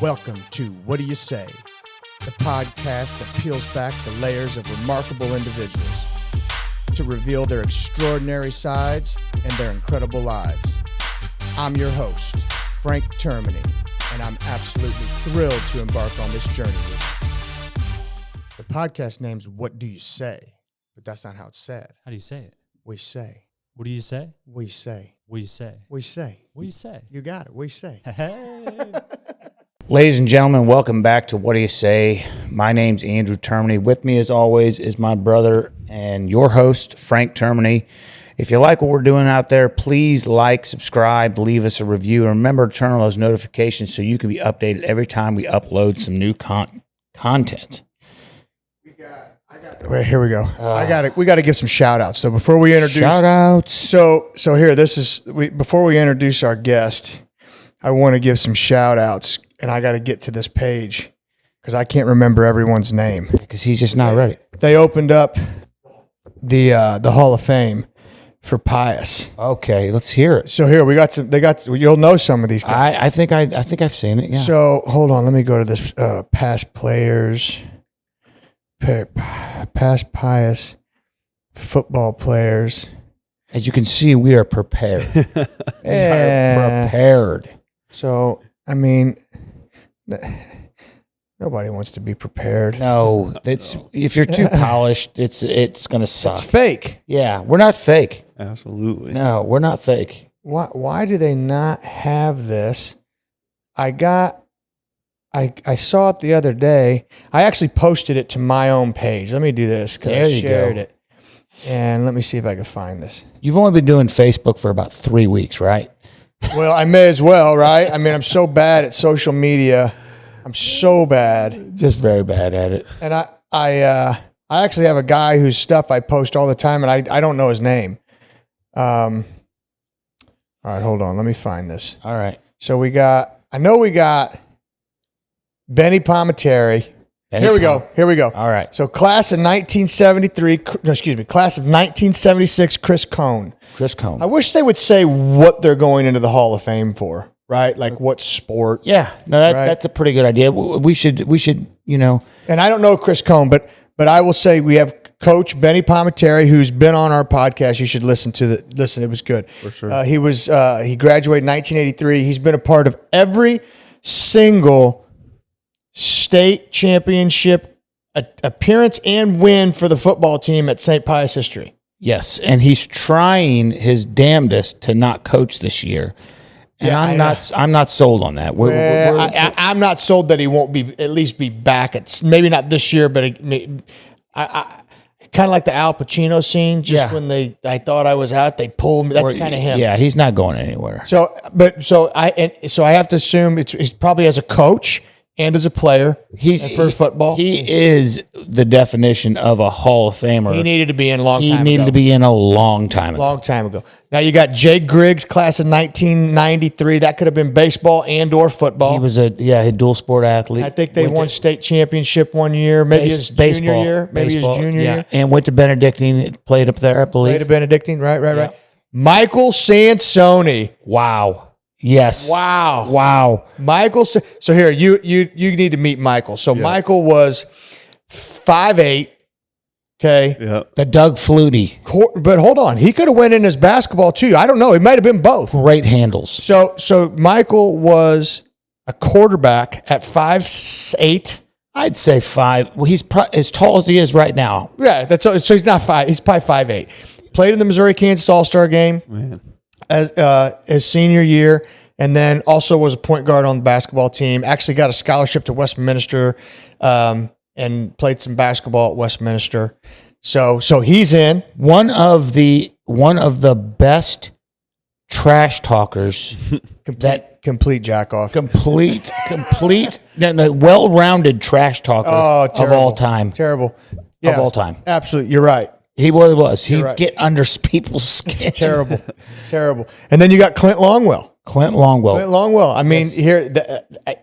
Welcome to What Do You Say, the podcast that peels back the layers of remarkable individuals to reveal their extraordinary sides and their incredible lives. I'm your host, Frank Termini, and I'm absolutely thrilled to embark on this journey with you. The podcast name's What Do You Say, but that's not how it's said. How do you say it? We say. What do you say? We say. What do you say? We say. What do you say? You got it. We say. Hey. Ladies and gentlemen, welcome back to What Do You Say? My name's Andrew Termini. With me, as always, is my brother and your host, Frank Termini. If you like what we're doing out there, please like, subscribe, leave us a review, and remember to turn on those notifications so you can be updated every time we upload some new content. Wait, here we go. We got to give some shout outs. So before we introduce Shout outs. So here, before we introduce our guest, I want to give some shout outs, and I got to get to this page because I can't remember everyone's name. Because he's just not ready. They opened up the Hall of Fame for Pius. Okay, let's hear it. So here you'll know some of these guys. I think I've seen it. Yeah. So hold on, let me go to this past players, past Pius football players. As you can see, we are prepared. We are prepared. So I mean, nobody wants to be prepared. No, if you're too polished, it's gonna suck. It's fake. Yeah, we're not fake. Absolutely. No, we're not fake. Why do they not have this? I saw it the other day. I actually posted it to my own page. Let me do this because I shared it. And let me see if I can find this. You've only been doing Facebook for about 3 weeks, right? Well, I may as well, right? I mean, I'm so bad at social media. I'm so bad. Just very bad at it. And I actually have a guy whose stuff I post all the time, and I don't know his name. All right, hold on. Let me find this. All right. So we got Benny Palmatieri. Here we go. All right. So class of 1976, Chris Cone. I wish they would say what they're going into the Hall of Fame for, right? Like what sport. Yeah. No, that's a pretty good idea. We should, And I don't know Chris Cone, but I will say we have Coach Benny Palmatieri, who's been on our podcast. You should listen. It was good. For sure. He graduated in 1983. He's been a part of every single state championship appearance and win for the football team at St. Pius history. Yes, and he's trying his damnedest to not coach this year. And yeah, I'm not sold on that. I'm not sold that he won't at least be back at, maybe not this year, but I kind of like the Al Pacino scene. When I thought I was out, they pulled me. That's kind of him. Yeah, he's not going anywhere. So I have to assume it's probably as a coach and as a player, for football. He is the definition of a Hall of Famer. He needed to be in a long time ago. He needed to be in a long time ago. Now you got Jay Griggs, class of 1993. That could have been baseball and or football. He was a dual sport athlete. I think they won state championship one year, maybe his junior year. Maybe his junior year. And went to Benedictine, played up there, I believe. Played to Benedictine, right. Michael Sansoni. Wow. Yes. Wow. Michael. So here, you need to meet Michael. So Michael was 5'8". Okay. Yeah. The Doug Flutie. But hold on, he could have went in as basketball too. I don't know. It might have been both. Great handles. So Michael was a quarterback at 5'8". I'd say 5. Well, he's as tall as he is right now. Yeah. So he's not 5. He's probably 5'8". Played in the Missouri-Kansas All-Star game. Man. As his senior year, and then also was a point guard on the basketball team. Actually got a scholarship to Westminster, and played some basketball at Westminster. So he's in. One of the best trash talkers. Complete jack off. Complete, well-rounded trash talker of all time. Terrible. Yeah, of all time. Absolutely, you're right. He really was. He'd get under people's skin. Terrible. And then you got Clint Longwell. I mean,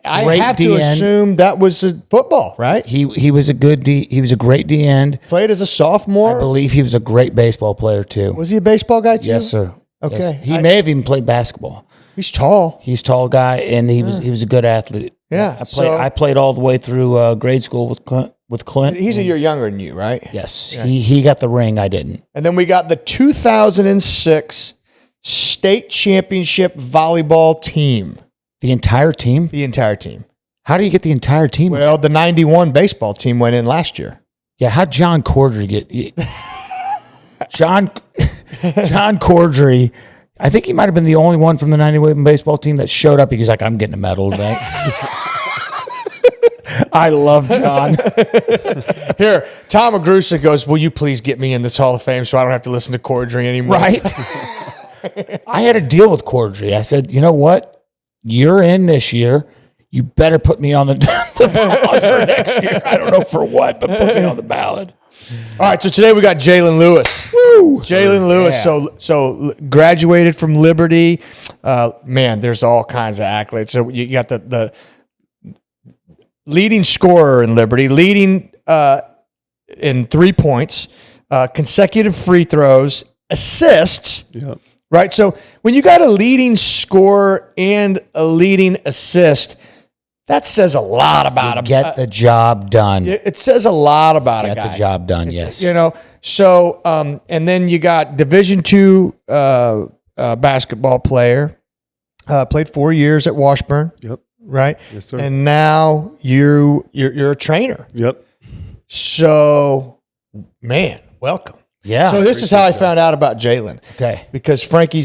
I have to assume that was a football, right? He was a great D end. Played as a sophomore. I believe he was a great baseball player too. Was he a baseball guy too? Yes, sir. Okay. Yes. He may have even played basketball. He's tall. He's a tall guy, and he was a good athlete. Yeah, I played all the way through grade school with Clint. He's a year younger than you, right? Yes, yeah. He got the ring. I didn't. And then we got the 2006 state championship volleyball team. The entire team? The entire team. How do you get the entire team? Well, the 91 baseball team went in last year. Yeah, how'd John Cordry get... John Cordry, I think he might have been the only one from the 91 baseball team that showed up. He was like, I'm getting a medal today. I love John. Here, Tom Agrusa goes, will you please get me in this Hall of Fame so I don't have to listen to Cordry anymore? Right? I had a deal with Cordry. I said, you know what? You're in this year. You better put me on the ballot for next year. I don't know for what, but put me on the ballot. All right, so today we got Jalen Lewis. Woo! Jalen Lewis, Yeah. so graduated from Liberty. Man, there's all kinds of accolades. So you got the leading scorer in Liberty, leading in 3 points, consecutive free throws, assists. Yep. Right? So when you got a leading scorer and a leading assist, that says a lot about him. Get the job done. It says a lot about a guy. Get the job done, yes. You know, so, and then you got Division II basketball player, played 4 years at Washburn. Yep. Right? Yes, sir. And now you're a trainer. Yep. So, man, welcome. Yeah. So this is how I found out about Jalen. Okay. Because Frankie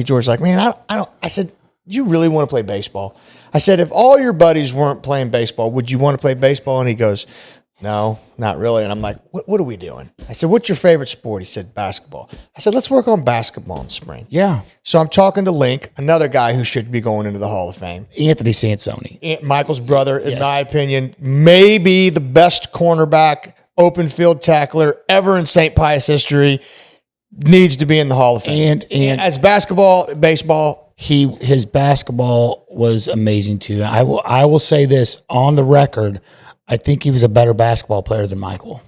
George's like, man, I don't. I said, you really want to play baseball? I said, if all your buddies weren't playing baseball, would you want to play baseball? And he goes, no, not really. And I'm like, what are we doing? I said, what's your favorite sport? He said, basketball. I said, let's work on basketball in spring. Yeah. So I'm talking to Link, another guy who should be going into the Hall of Fame. Anthony Sansoni. Michael's brother, in Yes. my opinion, maybe the best cornerback, open field tackler ever in St. Pius history, needs to be in the Hall of Fame. And as basketball, baseball, his basketball was amazing too. I will say this on the record. I think he was a better basketball player than Michael.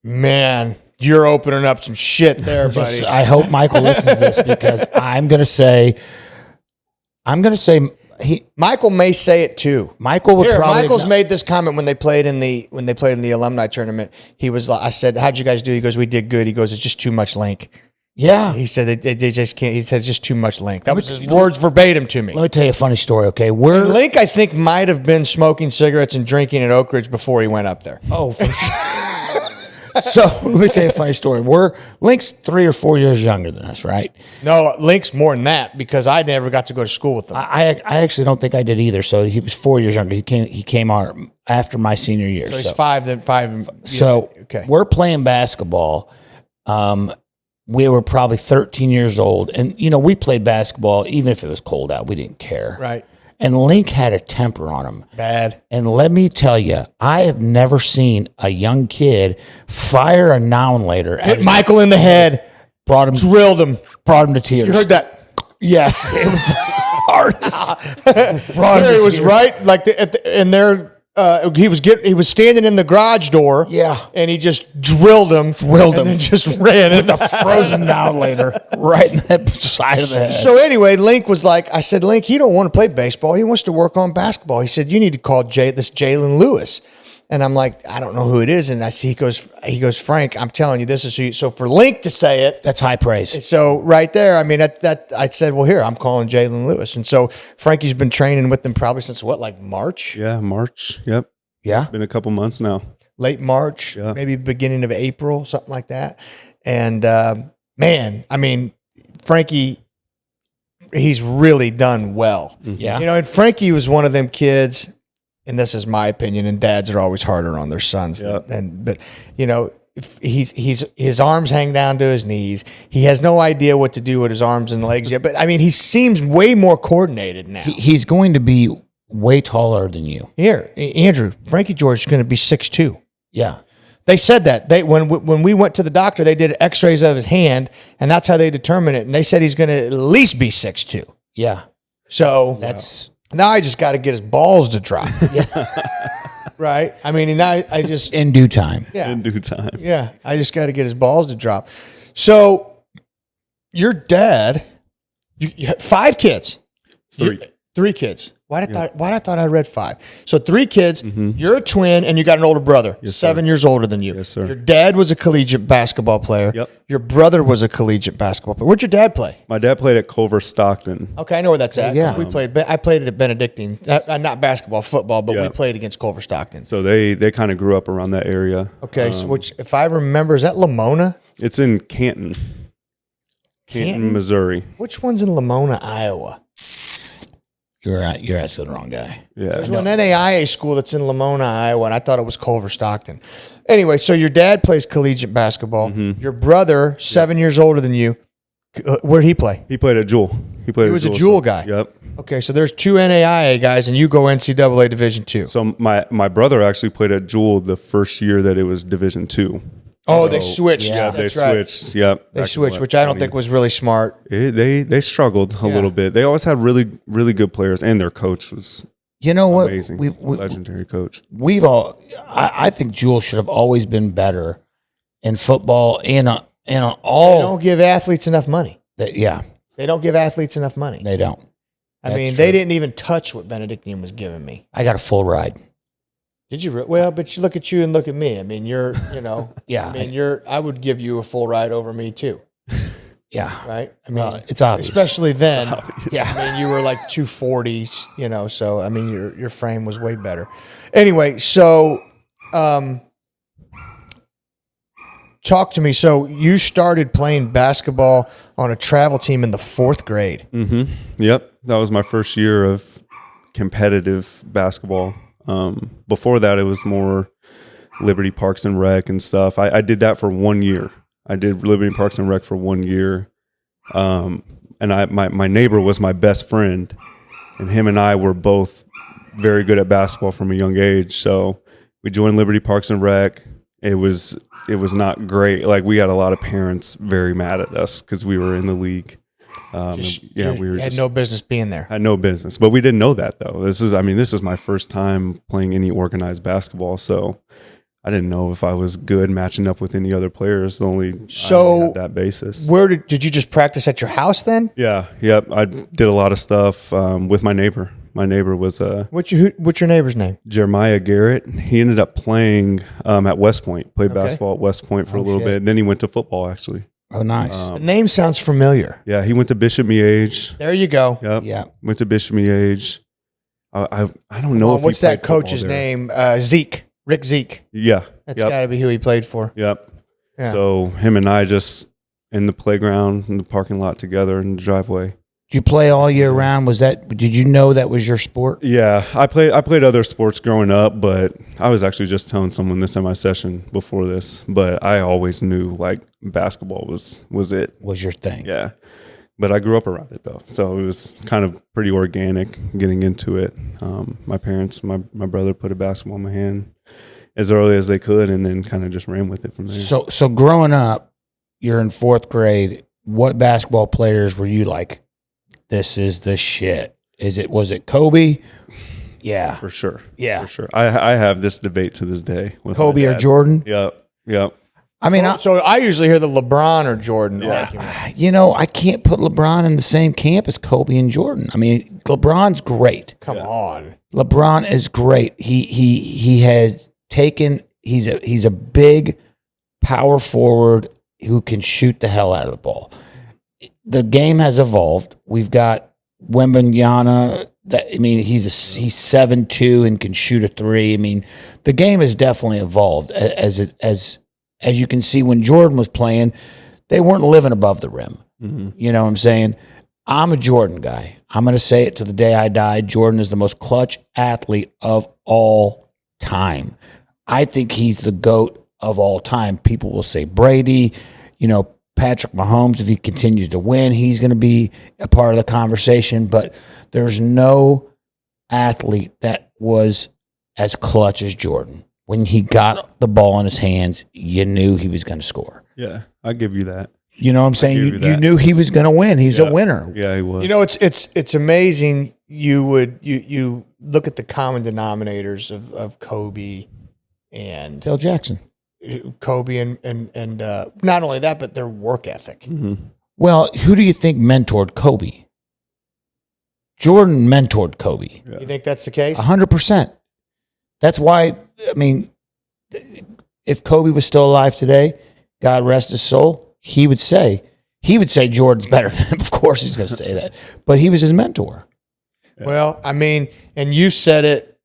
man, you're opening up some shit there, buddy. I hope Michael listens to this because I'm gonna say Michael may say it too. Michael would probably Michael's made this comment when they played in the alumni tournament. He was like, I said, how'd you guys do? He goes, we did good. He goes, it's just too much link. Yeah. He said they just can't. He said it's just too much link. That was his words verbatim to me. Let me tell you a funny story, okay? Link, I think, might have been smoking cigarettes and drinking at Oak Ridge before he went up there. Oh, for sure. So let me tell you a funny story. Link's 3 or 4 years younger than us, right? No, Link's more than that because I never got to go to school with him. I actually don't think I did either. So he was 4 years younger. He came after my senior year. So he's five. So okay. We're playing basketball. We were probably 13 years old. And, we played basketball. Even if it was cold out, we didn't care. Right. And Link had a temper on him. Bad. And let me tell you, I have never seen a young kid fire a noun later. Hit Michael in the head. Drilled him. Brought him to tears. You heard that? Yes. It was the hardest. He was right. Like he was standing in the garage door. Yeah. And he just drilled him. And then just ran with the frozen down later, right in the side of the head. So anyway, Link was like, I said, Link, he don't want to play baseball. He wants to work on basketball. He said, you need to call this Jalen Lewis. And I'm like, I don't know who it is. And he goes, Frank, I'm telling you, this is so for Link to say it. That's high praise. So right there, I mean, I said, well, here, I'm calling Jalen Lewis. And so Frankie's been training with them probably since March? Yeah, March. Yep. Yeah. Been a couple months now. Late March, Yeah. maybe beginning of April, something like that. And man, I mean, Frankie, he's really done well. Yeah. And Frankie was one of them kids, and this is my opinion, and dads are always harder on their sons. Yeah. But if his arms hang down to his knees. He has no idea what to do with his arms and legs yet. But I mean, he seems way more coordinated now. He's going to be way taller than you. Here, Andrew, Frankie George is going to be 6'2". Yeah. They said that when we went to the doctor, they did X-rays of his hand, and that's how they determined it. And they said he's going to at least be 6'2". Yeah. So That's now I just got to get his balls to drop. Right? I mean, now I just in due time. yeah. In due time. Yeah, I just got to get his balls to drop. So, your dad You had 5 kids. 3. 3 kids. Why did I thought I read 5? So 3 kids. You're a twin, and you got an older brother, Yes, 7 years older than you. Yes, sir. Your dad was a collegiate basketball player. Yep. Your brother was a collegiate basketball player. Where'd your dad play? My dad played at Culver Stockton. Okay, I know where that's at. 'Cause Yeah. we played. I played it at Benedictine. Not basketball, football, but we Yeah. played against Culver Stockton. So they kind of grew up around that area. Okay, so which, if I remember, is that Lamona? It's in Canton, Canton? Missouri. Which one's in Lamona, Iowa? You're asking the wrong guy. Yeah. There's one NAIA school that's in Lamona, Iowa, and I thought it was Culver Stockton. Anyway, so your dad plays collegiate basketball. Your brother, 7 years older than you, where'd he play? He played at Jewel. He was a Jewel guy. Yep. Okay, so there's 2 NAIA guys, and you go NCAA Division II. So my brother actually played at Jewel the first year that it was Division II. Oh, they switched. Yeah, That's they right. switched. Yep. They back in switched, what, which I don't 20. think was really smart. They struggled a little bit. They always had really good players, and their coach was You know what? amazing, legendary coach. We've all. I think Jewel should have always been better in football and on They all. don't give athletes enough money. Yeah, They don't give athletes enough money. they don't. I That's mean, true. they didn't even touch what Benedictine was giving me. I got a full ride. Did you? Well, but you look at you and look at me. I mean, you're, Yeah, I mean, I would give you a full ride over me too, yeah. right? I mean, It's obvious. especially then. Yeah. I mean, you were like 240, so I mean, your frame was way better. Anyway, so talk to me. So you started playing basketball on a travel team in the 4th grade. Yep, that was my first year of competitive basketball. Before that, it was more Liberty Parks and Rec and stuff. I did that for 1 year. I did Liberty Parks and Rec for 1 year. And my neighbor was my best friend, and him and I were both very good at basketball from a young age. So we joined Liberty Parks and Rec. It was not great. Like, we had a lot of parents very mad at us because we were in the league. We were had just no business being there. had no business, but we didn't know that though. This is my first time playing any organized basketball, so I didn't know if I was good matching up with any other players. I only had that basis. Where did you just practice at your house then? Yeah, yep. I did a lot of stuff with my neighbor. My neighbor was What's your neighbor's name? Jeremiah Garrett. He ended up playing at West Point. Played basketball at West Point for a little shit. bit. Then he went to football actually. Oh, nice. The name sounds familiar. Yeah, he went to Bishop Miege. There you go. Yep. Yeah. Went to Bishop Miege. I don't know Well, if what's he played that coach's football there. name? Zeke. Rick Zeke. Yeah. That's Yep. got to be who he played for. Yep. Yeah. So him and I just in the playground, in the parking lot together in the driveway. Did you play all year round? Did you know that was your sport? Yeah, I played other sports growing up, but I was actually just telling someone this in my session before this, but I always knew like basketball was it. Was your thing? Yeah. But I grew up around it though. So it was kind of pretty organic getting into it. My parents, my brother put a basketball in my hand as early as they could and then kind of just ran with it from there. So growing up, you're in 4th grade. What basketball players were you like? This is the shit. Was it Kobe? Yeah. For sure. Yeah. For sure. I have this debate to this day with my Kobe or dad. Jordan? Yep. I mean, So I usually hear the LeBron or Jordan argument. I can't put LeBron in the same camp as Kobe and Jordan. I mean, LeBron's great. Come on. LeBron is great. He had taken. He's a big power forward who can shoot the hell out of the ball. The game has evolved. We've got Wembanyama. He's 7'2" and can shoot a 3. I mean, the game has definitely evolved. As you can see, when Jordan was playing, they weren't living above the rim. Mm-hmm. You know what I'm saying? I'm a Jordan guy. I'm going to say it to the day I die. Jordan is the most clutch athlete of all time. I think he's the GOAT of all time. People will say Brady, Patrick Mahomes, if he continues to win, he's going to be a part of the conversation. But there's no athlete that was as clutch as Jordan. When he got the ball in his hands, you knew he was going to score. Yeah, I give you that. You know what I'm saying? give You you that. knew he was going to win. He's a winner. Yeah, he was. It's amazing. You look at the common denominators of Kobe and Phil Jackson. Kobe and not only that, but their work ethic. Mm-hmm. Well, who do you think mentored Kobe? Jordan mentored Kobe. You think that's the case? 100%. That's why, I mean, if Kobe was still alive today, God rest his soul, he would say Jordan's better than him. Of course he's going to say that. But he was his mentor. Well, I mean, and you said it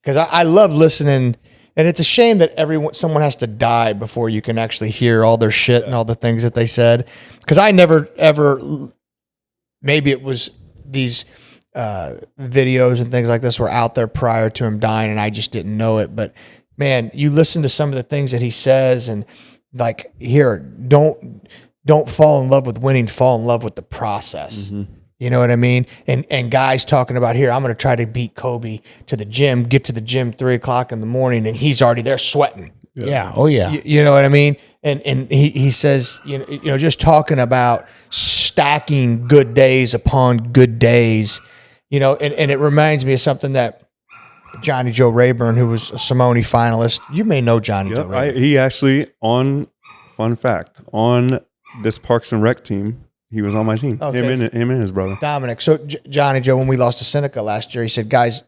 because I love listening, and it's a shame that someone has to die before you can actually hear all their shit and all the things that they said. Because I never ever, maybe it was these videos and things like this were out there prior to him dying, and I just didn't know it. But man, you listen to some of the things that he says, and like, here, don't fall in love with winning, fall in love with the process. Mm-hmm. You know what I mean? And guys talking about, here, I'm going to try to beat Kobe to the gym, get to the gym 3:00 in the morning, and he's already there sweating. Yeah. Oh, yeah. You know what I mean? And he says, you know, just talking about stacking good days upon good days, you know, and it reminds me of something that Johnny Joe Rayburn, who was a Simone finalist, you may know Johnny Joe Rayburn. He actually, fun fact, on this Parks and Rec team, he was on my team. Okay. Him and his brother. Dominic. So Johnny Joe, when we lost to Seneca last year, he said, guys,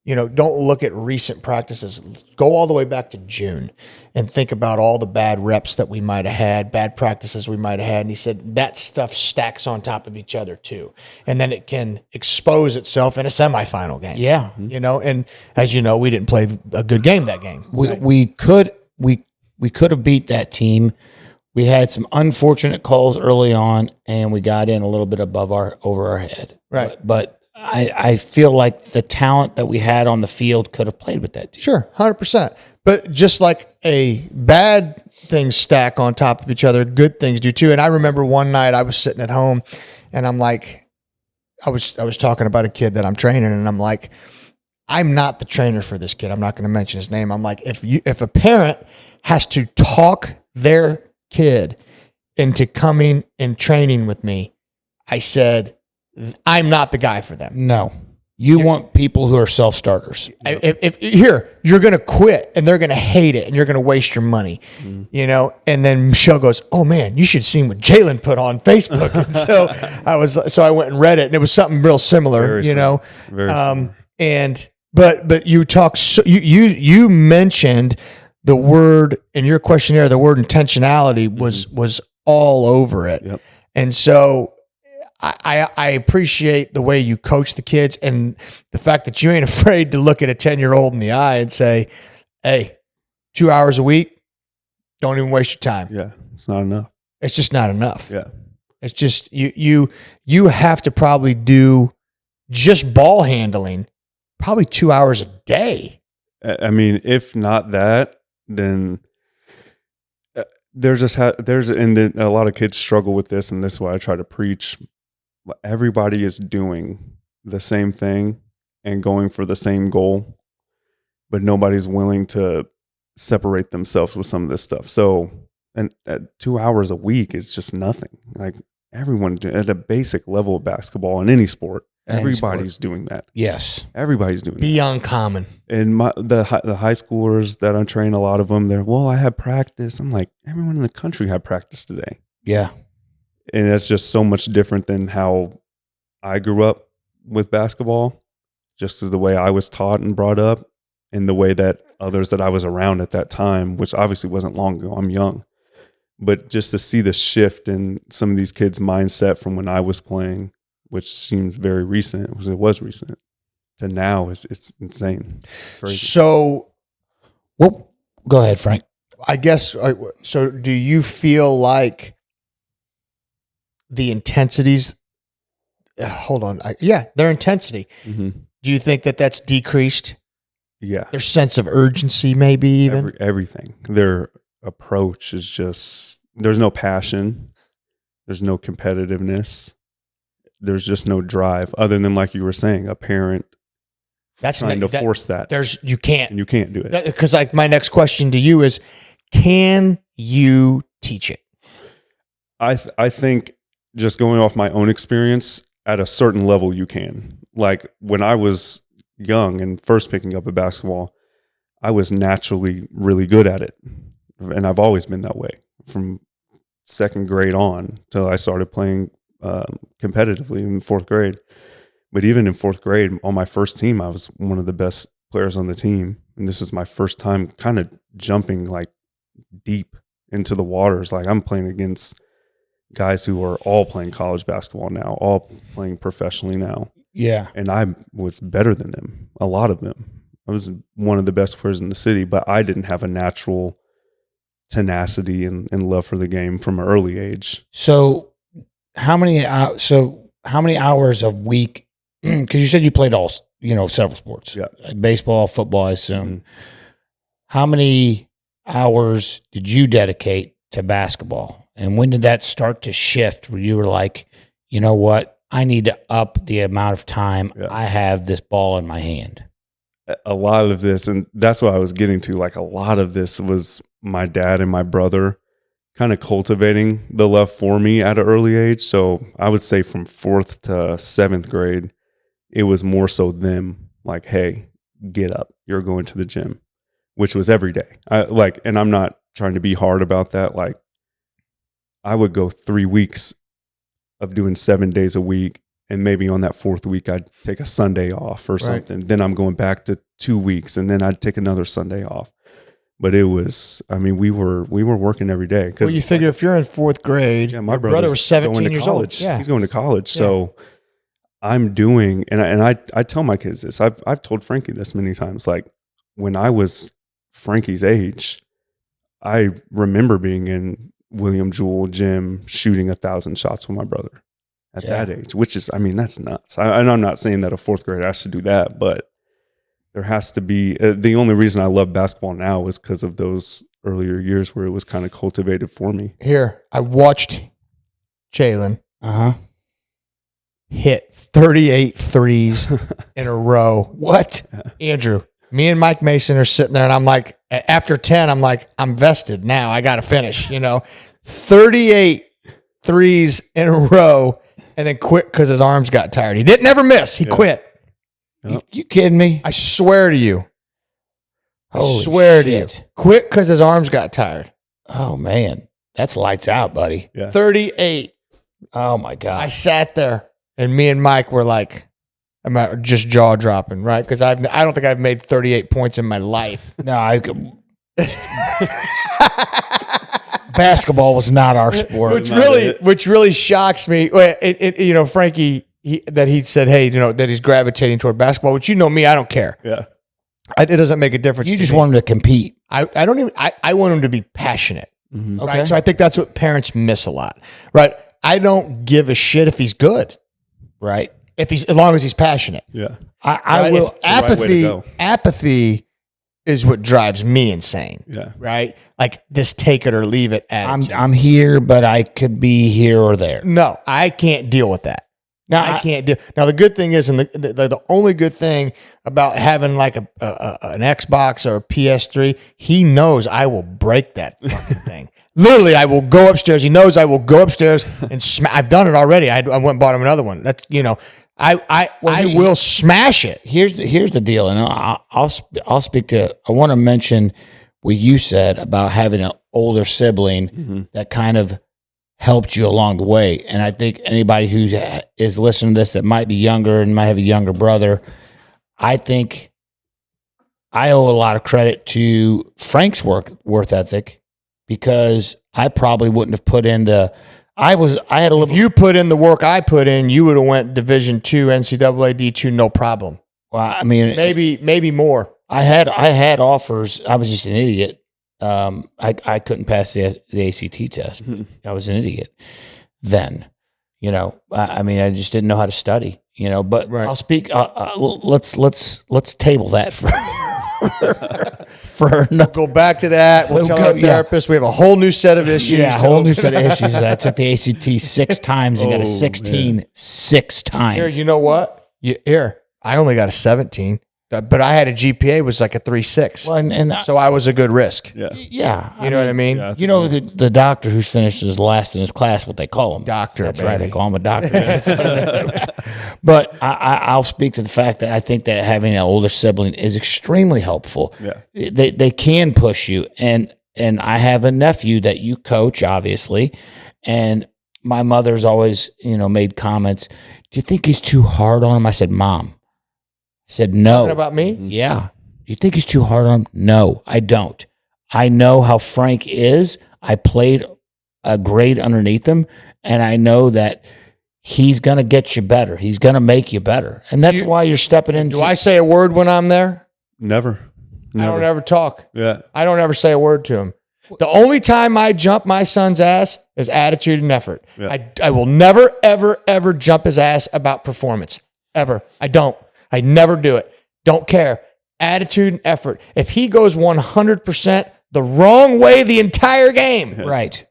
you know, don't look at recent practices. Go all the way back to June and think about all the bad reps that we might have had, bad practices we might have had. And he said that stuff stacks on top of each other too. And then it can expose itself in a semifinal game. Yeah. You know, and as you know, we didn't play a good game that game. We could have beat that team. We had some unfortunate calls early on, and we got in a little bit over our head. Right. But I feel like the talent that we had on the field could have played with that team. Sure, 100%. But just like a bad things stack on top of each other, good things do too. And I remember one night I was sitting at home, and I'm like, I was talking about a kid that I'm training, and I'm like, I'm not the trainer for this kid. I'm not going to mention his name. I'm like, if a parent has to talk their kid into coming and training with me, I said, I'm not the guy for them. No. You want people who are self-starters. If you're going to quit and they're going to hate it and you're going to waste your money, you know? And then Michelle goes, oh man, you should see what Jalen put on Facebook. And so I went and read it, and it was something real similar, Very you know? Very similar. But you talk, you mentioned the word in your questionnaire, the word intentionality was all over it. Yep. And so I appreciate the way you coach the kids, and the fact that you ain't afraid to look at a 10-year-old in the eye and say, hey, 2 hours a week, don't even waste your time. Yeah, it's not enough. It's just not enough. Yeah. It's just, you have to probably do just ball handling probably 2 hours a day. I mean, if not that, then a lot of kids struggle with this, and this is why I try to preach. Everybody is doing the same thing and going for the same goal, but nobody's willing to separate themselves with some of this stuff. So, and 2 hours a week is just nothing. Like, everyone at a basic level of basketball in any sport, everybody's doing that. Yes. Everybody's doing that. Beyond common. And the high schoolers that I train, a lot of them, I had practice. I'm like, everyone in the country had practice today. Yeah. And that's just so much different than how I grew up with basketball, just as the way I was taught and brought up, and the way that others that I was around at that time, which obviously wasn't long ago, I'm young, but just to see the shift in some of these kids' mindset from when I was playing, which seems very recent, because it was recent, to now, it's insane. Crazy. So, Well, go ahead, Frank. I guess, so do you feel like the intensities, hold on. Their intensity. Mm-hmm. Do you think that that's decreased? Yeah. Their sense of urgency, maybe even? Everything. Their approach is just, there's no passion. There's no competitiveness. There's just no drive, other than, like you were saying, a parent That's trying to force that. You can't. And you can't do it. Because like my next question to you is, can you teach it? I think, just going off my own experience, at a certain level you can. Like, when I was young and first picking up a basketball, I was naturally really good at it. And I've always been that way from second grade on till I started playing competitively in fourth grade. But even in fourth grade, on my first team, I was one of the best players on the team. And this is my first time kind of jumping like deep into the waters. Like I'm playing against guys who are all playing college basketball now, all playing professionally now. Yeah. And I was better than them, a lot of them. I was one of the best players in the city, but I didn't have a natural tenacity and love for the game from an early age. So how many hours a week? Because you said you played several sports. Yeah. Baseball, football, I assume. Mm-hmm. How many hours did you dedicate to basketball? And when did that start to shift where you were like, you know what? I need to up the amount of time I have this ball in my hand. A lot of this, and that's what I was getting to, like a lot of this was my dad and my brother kind of cultivating the love for me at an early age. So I would say from 4th to 7th grade, it was more so them like, hey, get up, you're going to the gym, which was every day. And I'm not trying to be hard about that. Like I would go 3 weeks of doing 7 days a week. And maybe on that 4th week, I'd take a Sunday off or something. Then I'm going back to 2 weeks and then I'd take another Sunday off. But it was, I mean, we were working every day. Well, you figure if you're in 4th grade, my your brother was 17 years college. old. Yeah. He's going to college. So I'm doing, and I tell my kids this. I've told Frankie this many times. Like when I was Frankie's age, I remember being in William Jewell gym shooting 1,000 shots with my brother at that age, which is, I mean, that's nuts. And I'm not saying that a 4th grader has to do that, but there has to be, the only reason I love basketball now is because of those earlier years where it was kind of cultivated for me. Here, I watched Jalen hit 38 threes in a row. What? Andrew, me and Mike Mason are sitting there, and I'm like, after 10, I'm like, I'm vested now. I got to finish, 38 threes in a row, and then quit because his arms got tired. He didn't never miss. He quit. You kidding me? I swear to you. Holy swear to you. shit. Quit because his arms got tired. Oh, man. That's lights out, buddy. Yeah. 38. Oh, my God. I sat there, and me and Mike were like, I'm just jaw dropping, right? Because I don't think I've made 38 points in my life. No, basketball was not our sport. Which really shocks me. Frankie, he said, hey, that he's gravitating toward basketball, which me, I don't care. Yeah. It doesn't make a difference. You just want him to compete. I want him to be passionate. Mm-hmm. Okay. Right? So I think that's what parents miss a lot, right? I don't give a shit if he's good, Right. as long as he's passionate. Yeah. I Right? will. Apathy is what drives me insane. Yeah. Right? Like this take it or leave it attitude. I'm here, but I could be here or there. No, I can't deal with that. Now, I can't do. Now the good thing is, and the only good thing about having like an Xbox or a PS3, he knows I will break that fucking thing. Literally, I will go upstairs. He knows I will go upstairs and I've done it already. I went and bought him another one. That's I will smash it. Here's the deal, and I'll speak to. I want to mention what you said about having an older sibling that kind of helped you along the way. And I think anybody who is listening to this that might be younger and might have a younger brother, I think I owe a lot of credit to Frank's work ethic, because I probably wouldn't have put in I had a little. If you put in the work I put in, you would have went Division II, NCAA D2, no problem. Well, I mean, maybe more. I had offers. I was just an idiot. I couldn't pass the ACT test. I was an idiot then. I mean, I just didn't know how to study. But Right. I'll speak. Let's table that for another. Go back to that. We'll tell our therapist we have a whole new set of issues. Yeah, a whole new set of issues. I took the ACT 6 times and got a 16 6 times. Here, you know what? I only got a 17, but I had a GPA was like a 3.6. Well, and so I was a good risk. Yeah. yeah, You know what I mean? Yeah, that's You know the doctor who finishes last in his class, what they call him. Doctor, That's right. They baby. call him a doctor. But I'll speak to the fact that I think that having an older sibling is extremely helpful. Yeah. They can push you. And I have a nephew that you coach, obviously. And my mother's always, made comments. Do you think he's too hard on him? I said, Mom. I said, no. Talking about me? Yeah. Do you think he's too hard on him? No, I don't. I know how Frank is. I played a grade underneath him, and I know that he's going to get you better. He's going to make you better. And that's why you're stepping into. Do I say a word when I'm there? Never. I don't ever talk. Yeah. I don't ever say a word to him. The only time I jump my son's ass is attitude and effort. Yeah. I will never, ever, ever jump his ass about performance. Ever. I don't. I never do it. Don't care. Attitude and effort. If he goes 100% the wrong way the entire game, Right.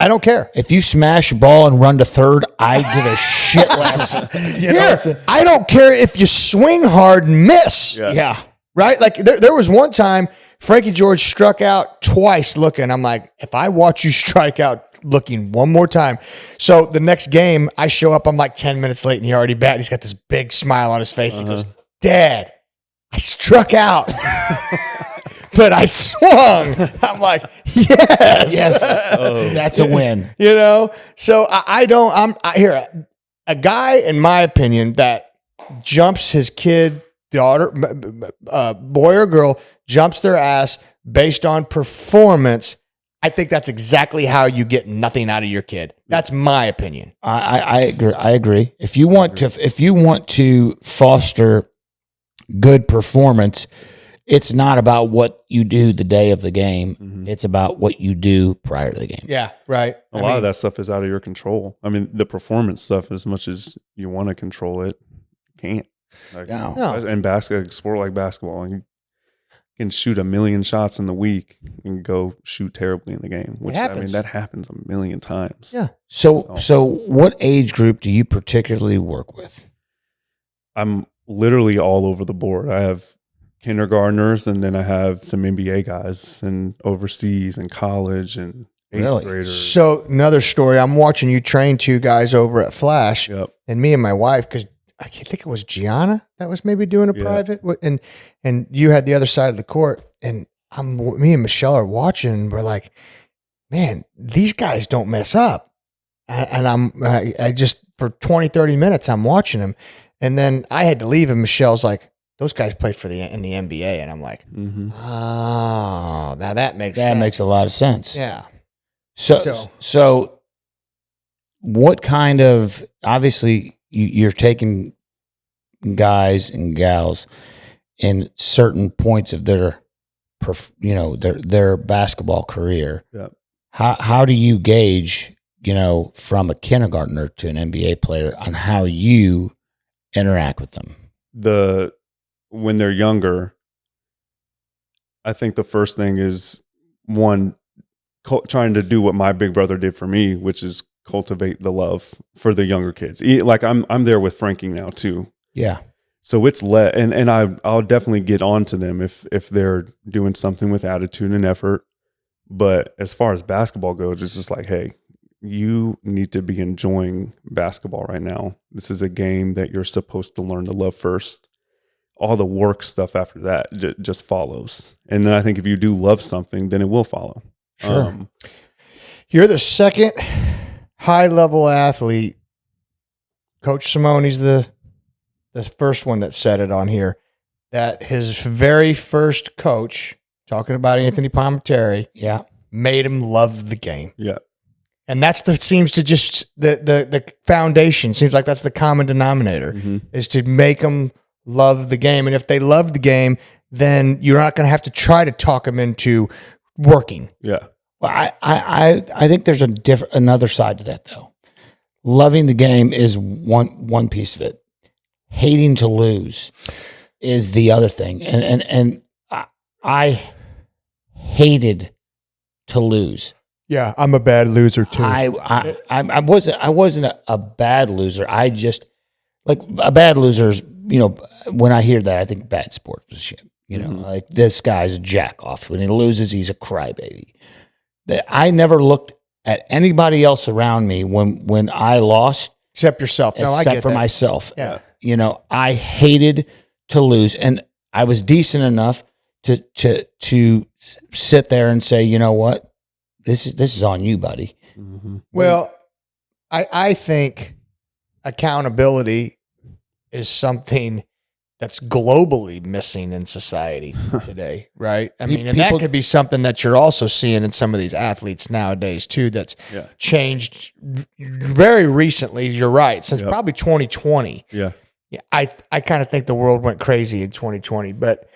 I don't care. If you smash a ball and run to third, I give a shit less. I don't care if you swing hard and miss. Yeah. Right? Like there was one time Frankie George struck out twice looking. I'm like, if I watch you strike out looking one more time. So the next game I show up, I'm like 10 minutes late and he already batted. He's got this big smile on his face. He goes, Dad, I struck out, but I swung. I'm like, yes. Yes. That's a win. So here, a guy, in my opinion, that jumps his kid, daughter, boy or girl, jumps their ass based on performance. I think that's exactly how you get nothing out of your kid. That's my opinion. I agree. I agree. If you want to foster good performance, it's not about what you do the day of the game. Mm-hmm. It's about what you do prior to the game. Yeah, right. A lot of that stuff is out of your control. I mean, the performance stuff, as much as you want to control it, you can't. No. In a sport like basketball, you can shoot 1 million shots in the week and go shoot terribly in the game. Which that happens 1 million times. Yeah. So what age group do you particularly work with? I'm literally all over the board. I have kindergartners, and then I have some NBA guys and overseas and college and eighth graders. So another story, I'm watching you train 2 guys over at Flash, and me and my wife, because I think it was Gianna that was maybe doing a private, and you had the other side of the court, and me and Michelle are watching, and we're like, man, these guys don't mess up. And I just, for 20, 30 minutes, I'm watching them. And then I had to leave, and Michelle's like, those guys played in the NBA. And I'm like, oh, now that makes sense. That makes a lot of sense. Yeah. So what kind of, obviously you're taking guys and gals in certain points of their basketball career. Yeah. How do you gauge, from a kindergartner to an NBA player on how you interact with them? When they're younger, I think the first thing is trying to do what my big brother did for me, which is cultivate the love for the younger kids. Like I'm there with Frankie now too. Yeah. So it's and I'll definitely get on to them if they're doing something with attitude and effort. But as far as basketball goes, it's just like, hey, you need to be enjoying basketball right now. This is a game that you're supposed to learn to love first. All the work stuff after that just follows. And then I think if you do love something, then it will follow. Sure. You're the second high-level athlete. Coach Simone's the first one that said it on here, that his very first coach, talking about Anthony Palminteri, made him love the game. Yeah. And seems to just the foundation. Seems like that's the common denominator, is to make them love the game. And if they love the game, then you're not going to have to try to talk them into working. Yeah. Well, I think there's another side to that though. Loving the game is one piece of it. Hating to lose is the other thing. And I hated to lose. Yeah, I'm a bad loser too. I wasn't a bad loser. I just, like, a bad loser is, when I hear that, I think bad sportsmanship. Like, this guy's a jack off. When he loses, he's a crybaby. I never looked at anybody else around me when I lost, except yourself. No, I get for that. myself. Yeah. I hated to lose, and I was decent enough to sit there and say, you know what, this is on you, buddy. Well, I think accountability is something that's globally missing in society today, right? I mean, and that could be something that you're also seeing in some of these athletes nowadays too. That's changed very recently. You're right, since probably 2020. Yeah, I kind of think the world went crazy in 2020, but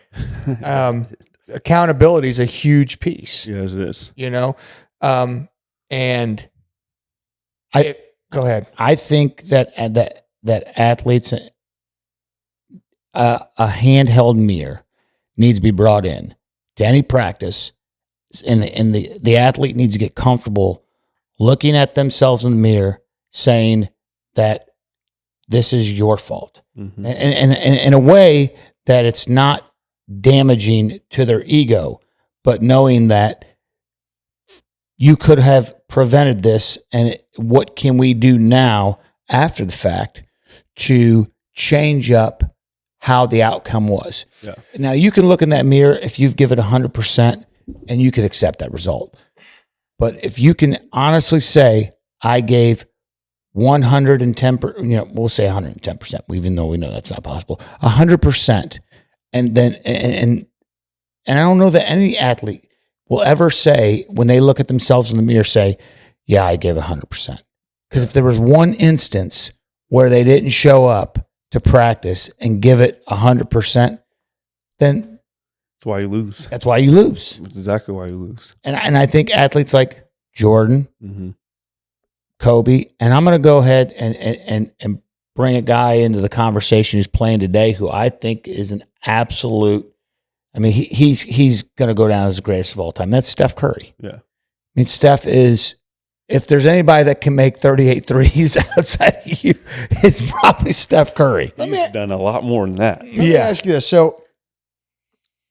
accountability is a huge piece. Yes, it is. You know, and go ahead. I think that athletes, a handheld mirror needs to be brought in to any practice, and the athlete needs to get comfortable looking at themselves in the mirror, saying that this is your fault, and in a way that it's not damaging to their ego, but knowing that you could have prevented this, and what can we do now after the fact to change up how the outcome was. Yeah. Now, you can look in that mirror if you've given 100% and you can accept that result. But if you can honestly say, I gave 110%, we'll say 110%, even though we know that's not possible, 100%. And then, and I don't know that any athlete will ever say, when they look at themselves in the mirror, say, yeah, I gave 100%. Because if there was one instance where they didn't show up to practice and give it 100%, then that's why you lose. That's why you lose. That's exactly why you lose. And I think athletes like Jordan, Kobe, and I'm going to go ahead and bring a guy into the conversation who's playing today who I think is an absolute, I mean, he's going to go down as the greatest of all time. That's Steph Curry. Yeah. I mean, Steph is, if there's anybody that can make 38 threes outside of you, it's probably Steph Curry. He's done a lot more than that. Let me ask you this. So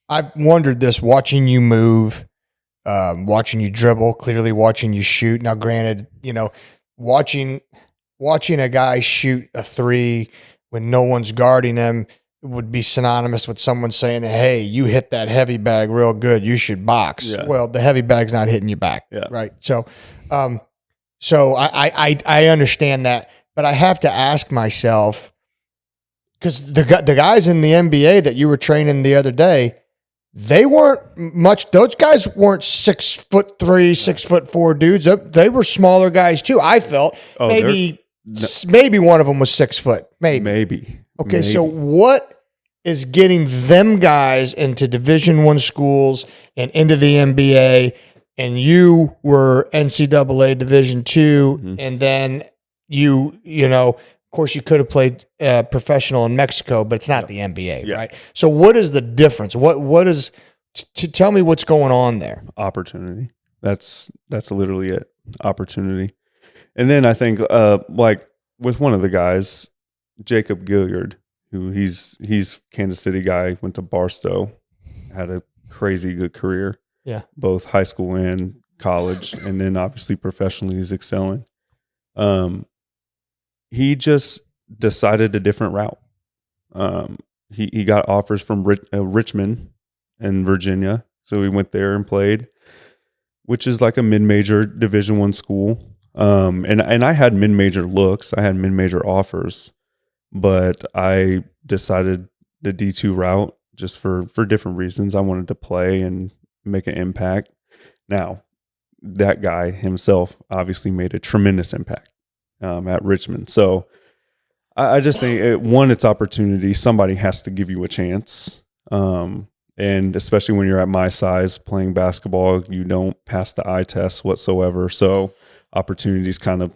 I've wondered this, watching you move, watching you dribble, clearly watching you shoot. Now, granted, watching a guy shoot a three when no one's guarding him would be synonymous with someone saying, hey, you hit that heavy bag real good, you should box. Yeah. Well, the heavy bag's not hitting you back, right? So I understand that, but I have to ask myself, because the guys in the NBA that you were training the other day, they weren't much. Those guys weren't 6'3", 6'4" dudes. They were smaller guys too. I felt maybe one of them was 6 foot. Maybe. Okay, so what is getting them guys into Division I schools and into the NBA? And you were NCAA Division II, and then you of course, you could have played professional in Mexico, but it's not the NBA, right? So, what is the difference? What is? Tell me what's going on there. Opportunity. That's literally it. Opportunity. And then I think, like with one of the guys, Jacob Gilliard, who he's Kansas City guy, went to Barstow, had a crazy good career. Yeah, both high school and college, and then obviously professionally he's excelling. He just decided a different route. He got offers from Richmond and Virginia, so he went there and played, which is like a mid-major Division I school. And I had mid-major looks, I had mid-major offers, but I decided the D2 route just for different reasons. I wanted to play and make an impact. Now, that guy himself obviously made a tremendous impact at Richmond. So I just think, it's opportunity. Somebody has to give you a chance. And especially when you're at my size playing basketball, you don't pass the eye test whatsoever. So opportunities kind of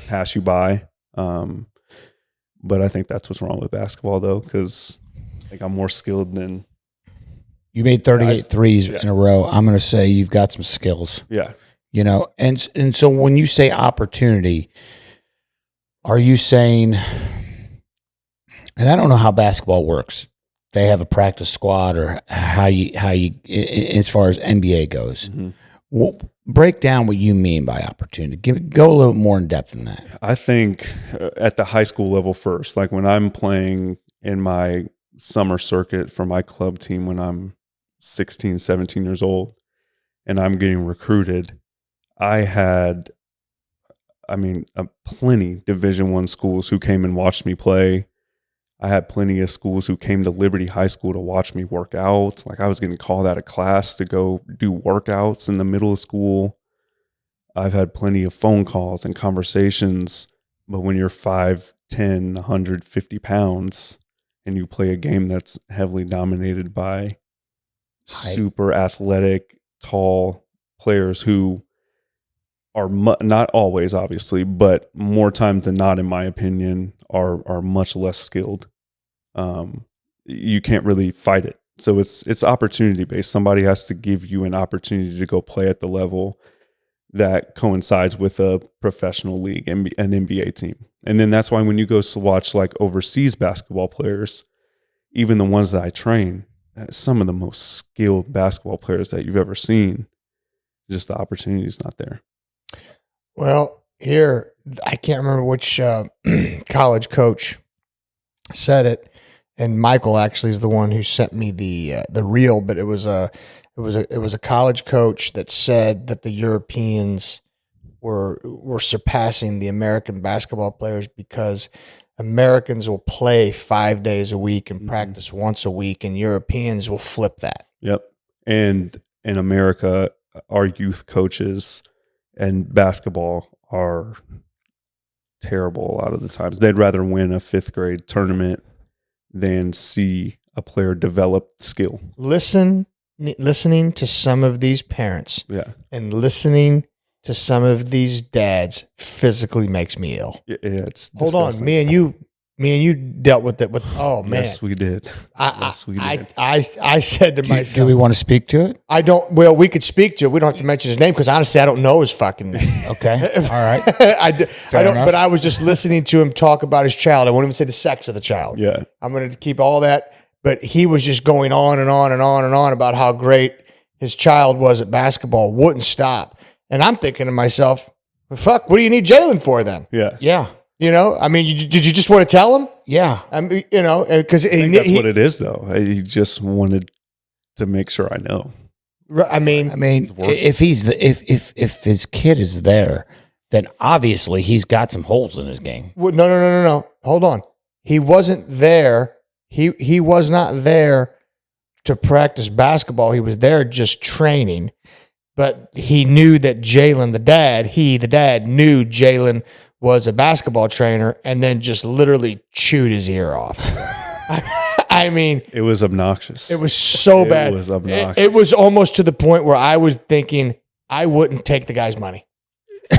pass you by. But I think that's what's wrong with basketball, though, because I think I'm more skilled than... You made 38 threes in a row. I'm going to say you've got some skills. Yeah. And so when you say opportunity, are you saying, and I don't know how basketball works. They have a practice squad, or how you as far as NBA goes. Well, break down what you mean by opportunity. Go a little more in depth than that. I think at the high school level first, like when I'm playing in my summer circuit for my club team when I'm 16, 17 years old and I'm getting recruited, I had plenty Division I schools who came and watched me play. I had plenty of schools who came to Liberty High School to watch me work out. Like I was getting called out of class to go do workouts in the middle of school. I've had plenty of phone calls and conversations, but when you're 5'10", 150 pounds and you play a game that's heavily dominated by super athletic, tall players who are not always, obviously, but more times than not, in my opinion, are much less skilled. You can't really fight it. So it's opportunity based. Somebody has to give you an opportunity to go play at the level that coincides with a professional league, an NBA team. And then that's why when you go to watch like overseas basketball players, even the ones that I train, some of the most skilled basketball players that you've ever seen, just the opportunity is not there. Well, here, I can't remember which college coach said it, and Michael actually is the one who sent me the reel, but it was a college coach that said that the Europeans were surpassing the American basketball players because Americans will play 5 days a week and practice once a week, and Europeans will flip that. Yep. And in America, our youth coaches and basketball are terrible a lot of the times. They'd rather win a 5th grade tournament than see a player develop skill. Listening to some of these parents and listening to some of these dads physically makes me ill. Yeah, it's Hold disgusting. on. Me and you dealt with it oh man. Yes, we did. I said to myself, Do we want to speak to it? we could speak to it. We don't have to mention his name because honestly, I don't know his fucking name. Okay. All right. I don't, enough. but I was just listening to him talk about his child. I won't even say the sex of the child. Yeah. I'm going to keep all that. But he was just going on and on and on and on about how great his child was at basketball, wouldn't stop. And I'm thinking to myself, well, fuck, what do you need Jalen for then? Yeah. Yeah. You know, I mean, did you just want to tell him? Yeah. I mean, you know, because I think that's what it is, though. He just wanted to make sure I know. I mean, if if his kid is there, then obviously he's got some holes in his game. no. Hold on. He wasn't there. He was not there to practice basketball. He was there just training. But he knew that Jalen, the dad knew Jalen was a basketball trainer and then just literally chewed his ear off. I mean, it was obnoxious. It was so bad. It was obnoxious. It was almost to the point where I was thinking I wouldn't take the guy's money.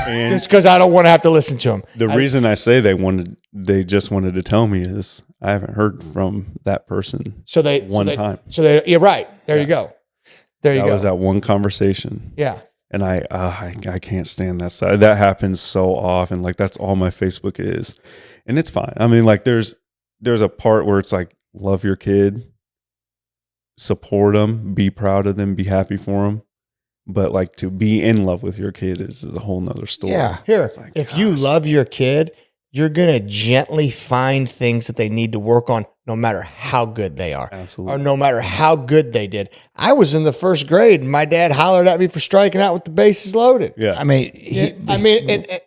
And just because I don't want to have to listen to him. The reason I say they just wanted to tell me is I haven't heard from that person time. You're right. There you go. That was that one conversation. Yeah. And I can't stand that side. That happens so often. Like that's all my Facebook is. And it's fine. I mean, like there's a part where it's like, love your kid, support them, be proud of them, be happy for them. But like to be in love with your kid is a whole nother story. Yeah. Here, like, if you love your kid, you're going to gently find things that they need to work on no matter how good they are. Absolutely. Or no matter how good they did. I was in the 1st grade and my dad hollered at me for striking out with the bases loaded. Yeah. I mean,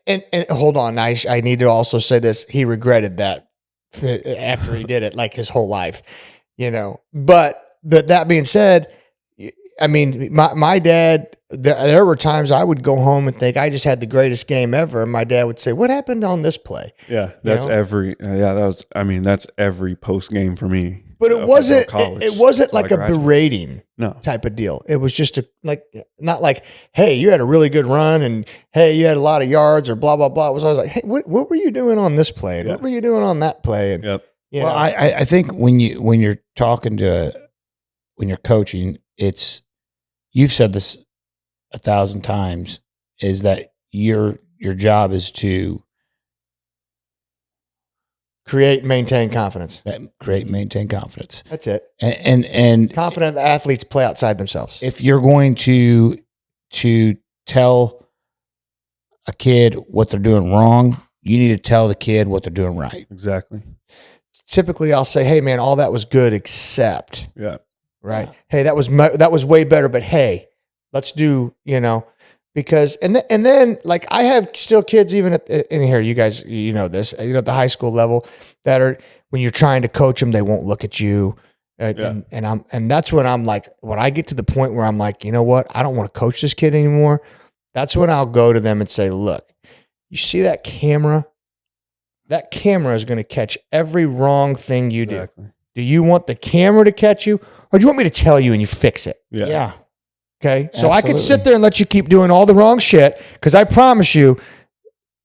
and hold on. I need to also say this. He regretted that after he did it, like his whole life, you know. But that being said, I mean, my dad, there were times I would go home and think I just had the greatest game ever. And my dad would say, what happened on this play? Yeah. That's that's every post game for me. But it wasn't like a berating type of deal. It was just not like, hey, you had a really good run and hey, you had a lot of yards or blah, blah, blah. It was always like, hey, what were you doing on this play? And what were you doing on that play? And, well, I think when you're talking when you're coaching, you've said this 1,000 times, is that your job is to create, maintain confidence. Maintain confidence. That's it. And confident athletes play outside themselves. If you're going to tell a kid what they're doing wrong, you need to tell the kid what they're doing right. Exactly. Typically, I'll say, hey, man, all that was good except. Yeah. Right. Hey, that was way better, but hey, let's do, because and then like I have still kids even in here. You guys, you know this, at the high school level that are when you're trying to coach them, they won't look at you. And that's when I'm like, when I get to the point where I'm like, you know what, I don't want to coach this kid anymore. That's when I'll go to them and say, look, you see that camera? That camera is going to catch every wrong thing you do. Do you want the camera to catch you, or do you want me to tell you and you fix it? Yeah. Okay. So Absolutely. I could sit there and let you keep doing all the wrong shit because I promise you,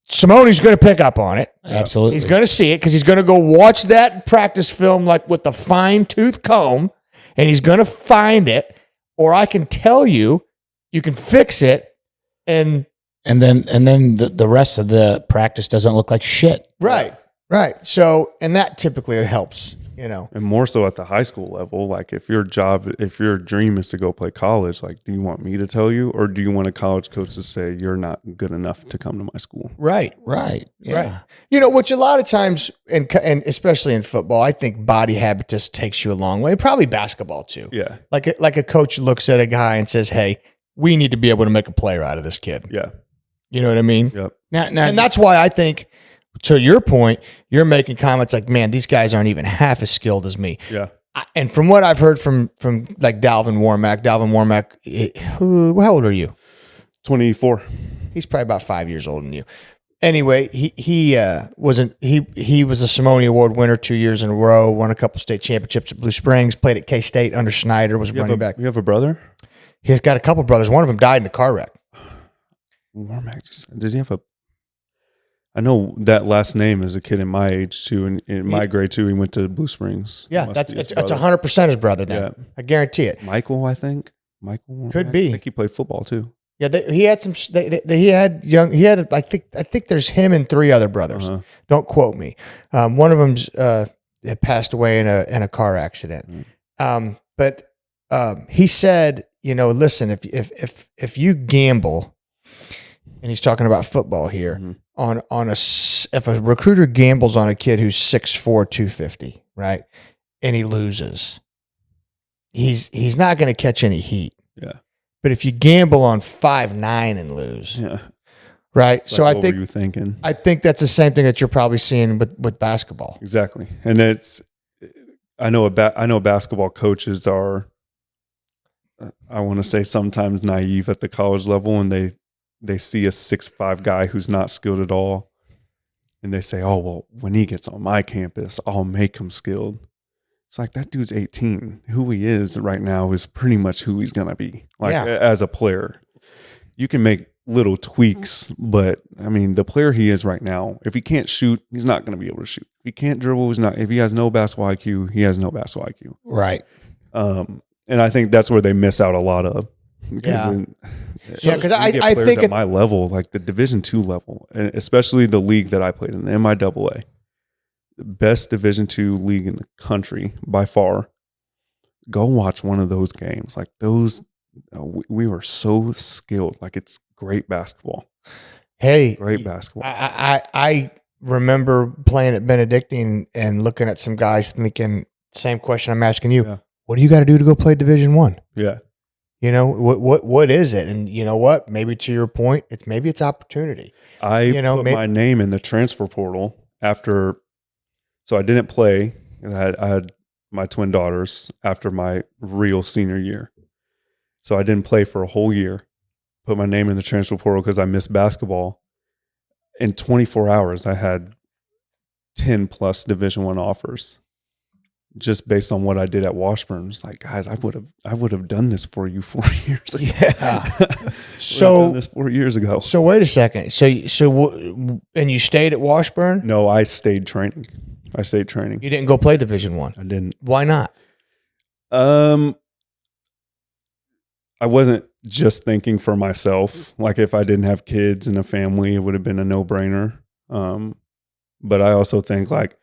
Simone's going to pick up on it. Absolutely. He's going to see it because he's going to go watch that practice film like with the fine tooth comb, and he's going to find it. Or I can tell you, you can fix it, and then the rest of the practice doesn't look like shit. right. So, and that typically helps. And more so at the high school level, like if your dream is to go play college, like, do you want me to tell you, or do you want a college coach to say you're not good enough to come to my school? Right. Yeah. Right. Which a lot of times, and especially in football, I think body habitus takes you a long way. Probably basketball too. Yeah. Like a coach looks at a guy and says, "Hey, we need to be able to make a player out of this kid." Yeah. You know what I mean? Yep. Now, And that's why I think, to your point, you're making comments like, man, these guys aren't even half as skilled as me. Yeah. And from what I've heard from like Dalvin Warmack, how old are you? 24. He's probably about 5 years older than you. Anyway, he was a Simone Award winner 2 years in a row, won a couple state championships at Blue Springs, played at K-State under Schneider, was running back. You have a brother? He's got a couple brothers. One of them died in a car wreck. Warmack, does he have I know that last name is a kid in my age too, and in my grade too. He went to Blue Springs. Yeah, it's 100% his brother now. Yeah. I guarantee it. Michael, I think. Michael Could be. I think he played football too. Yeah, he had some. He had. I think there's him and three other brothers. Uh-huh. Don't quote me. One of them's had passed away in a car accident. But he said, listen, if you gamble, and he's talking about football here. Mm-hmm. If a recruiter gambles on a kid who's 6'4", 250, right, and he loses, he's not going to catch any heat. Yeah. But if you gamble on 5'9" and lose, yeah, right. Like, so what were you thinking? I think that's the same thing that you're probably seeing with basketball. Exactly, and I know basketball coaches are, I want to say, sometimes naive at the college level, and they see a 6'5" guy who's not skilled at all, and they say, "Oh, well, when he gets on my campus, I'll make him skilled." It's like, that dude's 18. Who he is right now is pretty much who he's going to be. As a player, you can make little tweaks, but I mean, the player he is right now, if he can't shoot, he's not going to be able to shoot. If he can't dribble, he's not. If he has no basketball IQ, he has no basketball IQ. Right. And I think that's where they miss out a lot of. Because I think at my level, like the Division II level, and especially the league that I played in, the MIAA, the best Division II league in the country by far. Go watch one of those games. Like those, we were so skilled. Like, it's great basketball. Hey, great basketball. I remember playing at Benedictine and looking at some guys thinking, same question I'm asking you. Yeah. What do you got to do to go play Division I? Yeah. What is it? And you know what? Maybe to your point, it's opportunity. I put my name in the transfer portal after, so I didn't play. I had my twin daughters after my real senior year, so I didn't play for a whole year. Put my name in the transfer portal because I missed basketball. In 24 hours, I had 10 plus Division I offers. Just based on what I did at Washburn. It's like, guys, I would have done this for you 4 years ago. Yeah. So this 4 years ago. So wait a second. So and you stayed at Washburn? No, I stayed training. You didn't go play Division I? I didn't. Why not? I wasn't just thinking for myself. Like, if I didn't have kids and a family, it would have been a no-brainer. But I also think, like,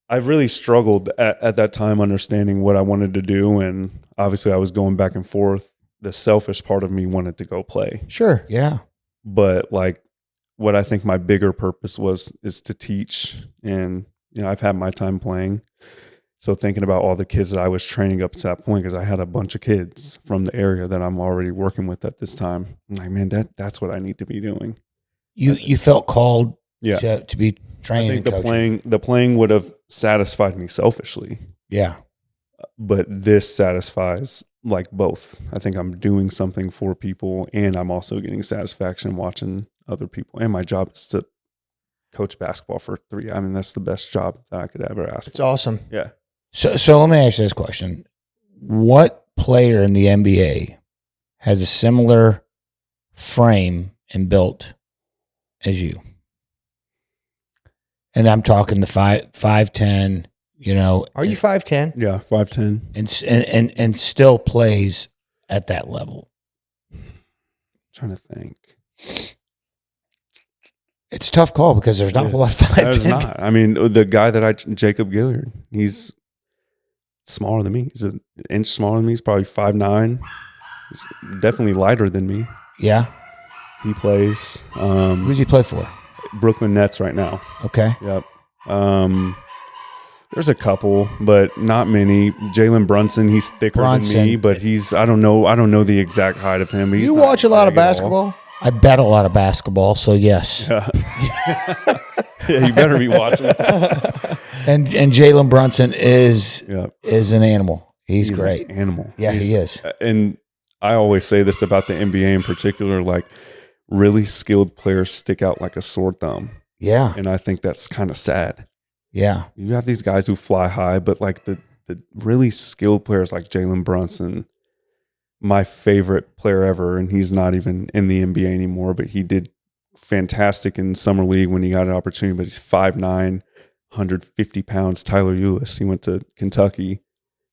I really struggled at that time understanding what I wanted to do, and obviously I was going back and forth. The selfish part of me wanted to go play. Sure, yeah. But like, what I think my bigger purpose is to teach, and I've had my time playing. So thinking about all the kids that I was training up to that point, because I had a bunch of kids from the area that I'm already working with at this time. I'm like, man, that's what I need to be doing. You felt called Yeah. to be trained. I think and coaching. the playing would have satisfied me selfishly, Yeah. but this satisfies like both. I think I'm doing something for people, and I'm also getting satisfaction watching other people. And my job is to coach basketball for 3. I mean, that's the best job that I could ever ask It's for. awesome. Yeah. So let me ask you this question. What player in the NBA has a similar frame and built as you? And I'm talking the 5'10", Are you 5'10"? Yeah. 5'10". and still plays at that level. Trying to think. It's a tough call because there's not a lot of 5'10". There's not. I mean, the guy Jacob Gilliard, he's smaller than me. He's an inch smaller than me. He's probably 5'9". He's definitely lighter than me. Yeah. He plays Who does he play for? Brooklyn Nets right now. Okay. Yep. There's a couple, but not many. Jalen Brunson, he's thicker than me, but I don't know the exact height of him. You watch a lot of basketball? I bet a lot of basketball, so yes. Yeah. Yeah, you better be watching. And Jalen Brunson is Yep. an animal. He's great. An animal. Yeah, he is. And I always say this about the NBA in particular, like really skilled players stick out like a sore thumb. Yeah. And I think that's kind of sad. Yeah. You have these guys who fly high, but like the really skilled players like Jalen Brunson, my favorite player ever, and he's not even in the NBA anymore, but he did fantastic in summer league when he got an opportunity, but he's 5'9", 150 pounds. Tyler Ulis, he went to Kentucky,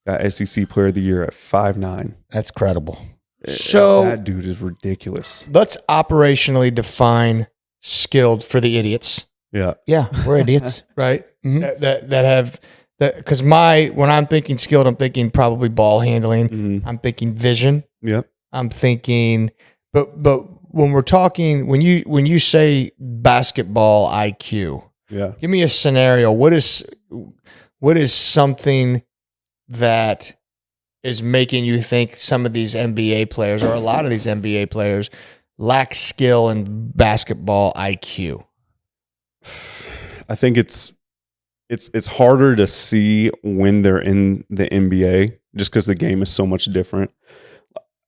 got SEC player of the year at 5'9". That's credible. So that dude is ridiculous. let's operationally define skilled for the idiots, Yeah. Yeah, we're idiots. right? Mhm. That have that, because when I'm thinking skilled, I'm thinking probably ball handling. Mhm. I'm thinking vision. Yep. I'm thinking, but when we're talking, when you say basketball IQ, Yeah. give me a scenario. What is something that is making you think some of these NBA players or a lot of these NBA players lack skill in basketball IQ? I think it's harder to see when they're in the NBA just because the game is so much different.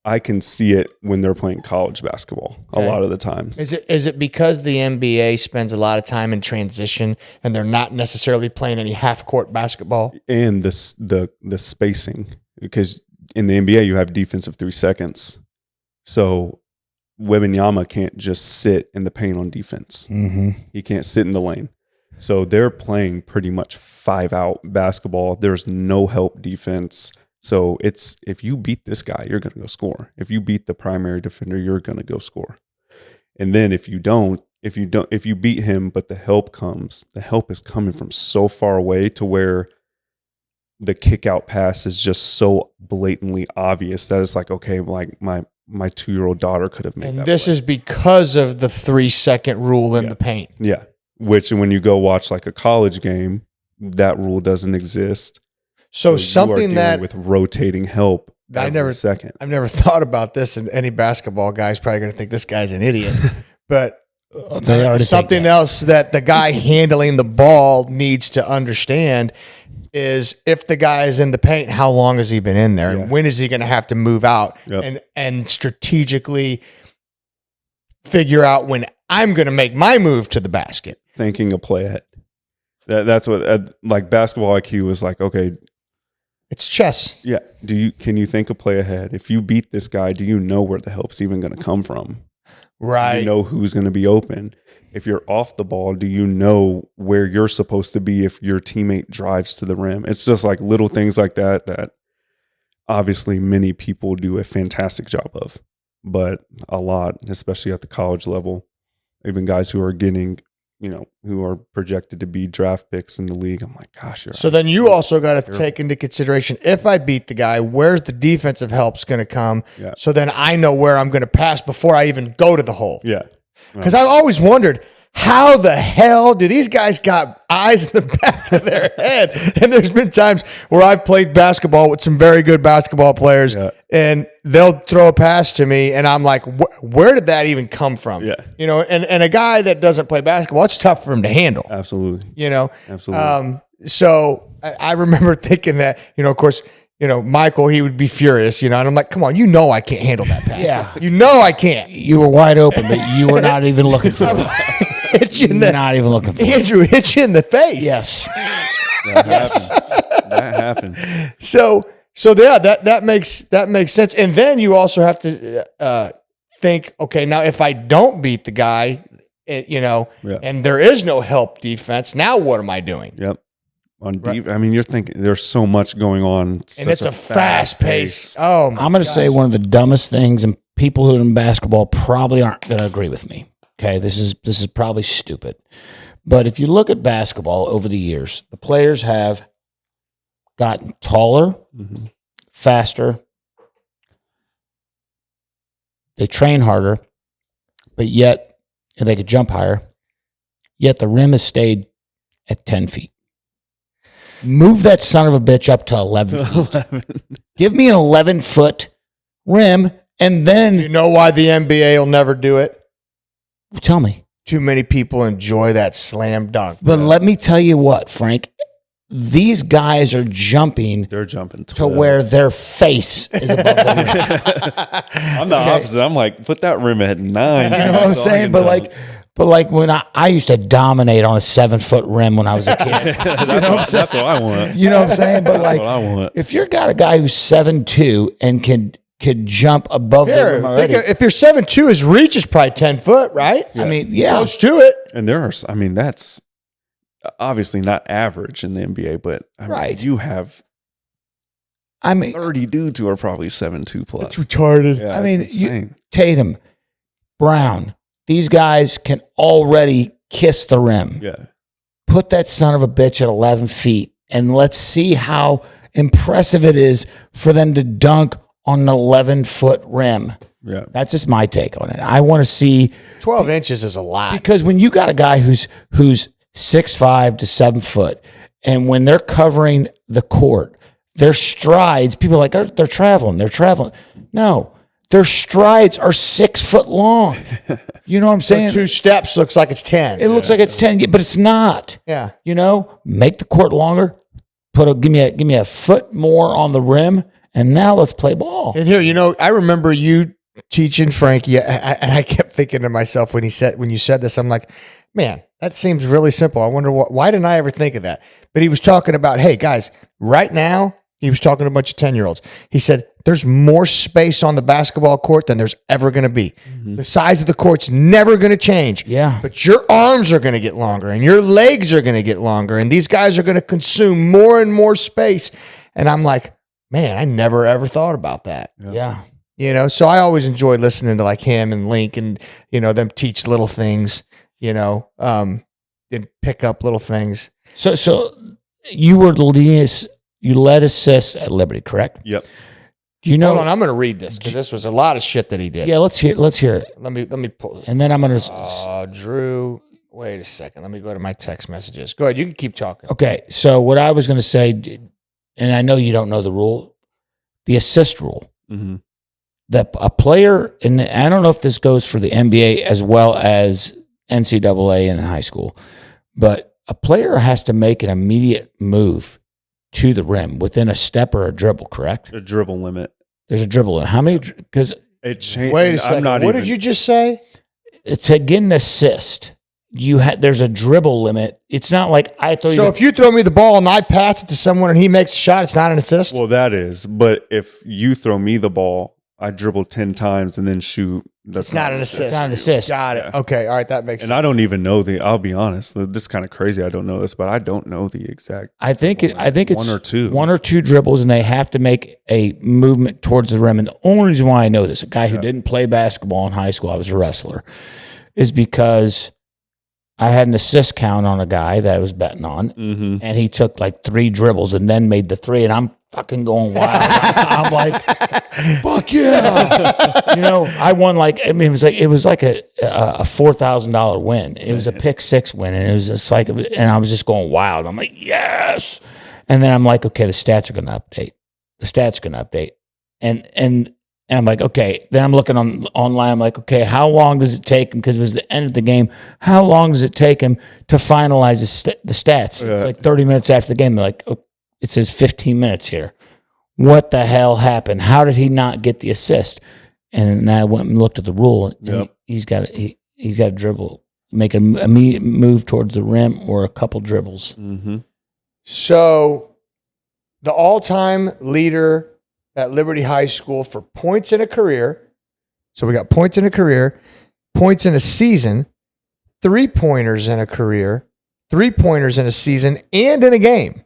I can see it when they're playing college basketball a Okay. lot of the times. Is it because the NBA spends a lot of time in transition and they're not necessarily playing any half court basketball? And the spacing, because in the NBA you have defensive 3 seconds. So Wembanyama can't just sit in the paint on defense. Mm-hmm. He can't sit in the lane. So they're playing pretty much 5-out basketball. There's no help defense. So it's, if you beat this guy, you're going to go score. If you beat the primary defender, you're going to go score. And then if you beat him, but the help is coming from so far away to where the kick out pass is just so blatantly obvious that it's like, okay, like my 2-year-old daughter could have made And that this play. is because of the 3-second rule in the paint. Yeah. Which when you go watch like a college game, that rule doesn't exist. So you are something dealing that with rotating help I've every second. never thought about this, and any basketball guy's probably going to think this guy's an idiot. But They already something think that. else that the guy handling the ball needs to understand is if the guy is in the paint, how long has he been in there? Yeah. And when is he going to have to move out Yep. and strategically figure out when I'm going to make my move to the basket? Thinking a play ahead. That's what like basketball IQ is like. Okay, It's chess. yeah. Can you think a play ahead? If you beat this guy, do you know where the help's even going to come from? Right. Do you know who's going to be open? If you're off the ball, do you know where you're supposed to be if your teammate drives to the rim? It's just like little things like that obviously many people do a fantastic job of, but a lot, especially at the college level, even guys who are getting, who are projected to be draft picks in the league. I'm like, gosh. So then you also got to take into consideration, if I beat the guy, where's the defensive help's going to come? Yeah. So then I know where I'm going to pass before I even go to the hole. Yeah. Because I've always wondered, how the hell do these guys got eyes in the back of their head? And there's been times where I've played basketball with some very good basketball players, and they'll throw a pass to me, and I'm like, where did that even come from? Yeah. You know, and a guy that doesn't play basketball, it's tough for him to handle. Absolutely. You know? Absolutely. So I remember thinking that, you know, of course, you know, Michael, he would be furious, you know, and I'm like, come on, you know I can't handle that pass. Yeah. You know I can't. You were wide open, but you were not even looking for it. Hit you in the, Not even looking for it. Andrew hit you in the face. Yes. That happens. That happens. So yeah, that makes sense. And then you also have to think, okay, now if I don't beat the guy, you know, and there is no help defense, now what am I doing? Yep. On deep, I mean, you're thinking there's so much going on, And it's a fast pace. Oh, my I'm going to say one of the dumbest things, and people who are in basketball probably aren't going to agree with me. Okay, this is probably stupid, but if you look at basketball over the years, the players have gotten taller, faster. They train harder, but yet they could jump higher. Yet the rim has stayed at 10 feet. Move that son of a bitch up to 11 feet. Give me an 11-foot rim, and then You know why the NBA will never do it? tell me. Too many people enjoy that slam dunk. But let me tell you what, Frank. These guys are jumping They're jumping to where their face is above the rim. I'm the opposite. I'm like, put that rim at 9. You know what I'm saying? But like when I used to dominate on a 7-foot rim when I was a kid. That's what I want. You know what I'm saying? But like, That's what I want. if you're got a guy who's 7'2" and could jump above the rim already, If you're 7'2", his reach is probably 10 foot, right? I mean, yeah. Close to it. And there are, I mean, that's obviously not average in the NBA, but I mean, Right. you have I mean, 30 dudes who are probably 7'2" plus. It's retarded. Yeah, I mean, it's insane. Tatum, Brown, these guys can already kiss the rim. Yeah. Put that son of a bitch at 11 feet, and let's see how impressive it is for them to dunk on an 11-foot rim. Yeah. That's just my take on it. I want to see 12 inches is a lot. because when you got a guy who's 6'5" to 7 foot, and when they're covering the court, their strides, people are like, they're traveling. No, their strides are 6 foot long. You know what I'm saying? 2 steps looks like it's 10. It looks like it's 10, but it's not. Yeah. You know, make the court longer. Give me a foot more on the rim, and now let's play ball. And here, you know, I remember you teaching Frankie, and I kept thinking to myself when you said this, I'm like, man, that seems really simple. I wonder why didn't I ever think of that? But he was talking about, hey guys, right now, he was talking to a bunch of 10-year-olds. He said, there's more space on the basketball court than there's ever going to be. Mm-hmm. The size of the court's never going to change. Yeah. But your arms are going to get longer and your legs are going to get longer. And these guys are going to consume more and more space. And I'm like, man, I never ever thought about that. Yeah. You know, so I always enjoy listening to like him and Link and, you know, them teach little things, you know, and pick up little things. So you were the leadest. You led assists at Liberty, correct? Yep. Do you know? Hold on, I'm going to read this because this was a lot of shit that he did. Yeah, let's hear it. Let me pull it. And then I'm going to. Drew, wait a second. Let me go to my text messages. Go ahead. You can keep talking. Okay. So what I was going to say, and I know you don't know the rule, the assist rule. Mm-hmm. That a player, and I don't know if this goes for the NBA as well as NCAA and in high school, but a player has to make an immediate move to the rim within a step or a dribble, correct? A dribble limit. There's a dribble. How many? Because It changed. Wait a second. What did you just say? to get an assist, there's a dribble limit. It's not like I throw you. So if you throw me the ball and I pass it to someone and he makes a shot, it's not an assist? Well, that is. But if you throw me the ball, I dribble 10 times and then shoot. That's It's not an assist. it's not an assist. Got it. Okay. All right. That makes And sense. I don't even know I'll be honest. This is kind of crazy. I don't know this, but I don't know the exact. I think it's one or two dribbles, and they have to make a movement towards the rim. And the only reason why I know this, a guy who didn't play basketball in high school, I was a wrestler, is because I had an assist count on a guy that I was betting on, Mm-hmm. and he took like 3 dribbles and then made the 3. And I'm fucking going wild. I'm like, fuck yeah. You know, I won it was like a $4,000 win. It was a pick six win, and it was just like, and I was just going wild. I'm like, yes. And then I'm like, okay, the stats are going to update. And I'm like, okay. Then I'm looking online. I'm like, okay, how long does it take him? Because it was the end of the game. How long does it take him to finalize the stats? It's like 30 minutes after the game. They're like, oh, it says 15 minutes here. What the hell happened? How did he not get the assist? And then I went and looked at the rule. And he's got to dribble, make a move towards the rim or a couple dribbles. Mm-hmm. So the all-time leader at Liberty High School for points in a career. So we got points in a career, points in a season, 3-pointers in a career, 3-pointers in a season, and in a game.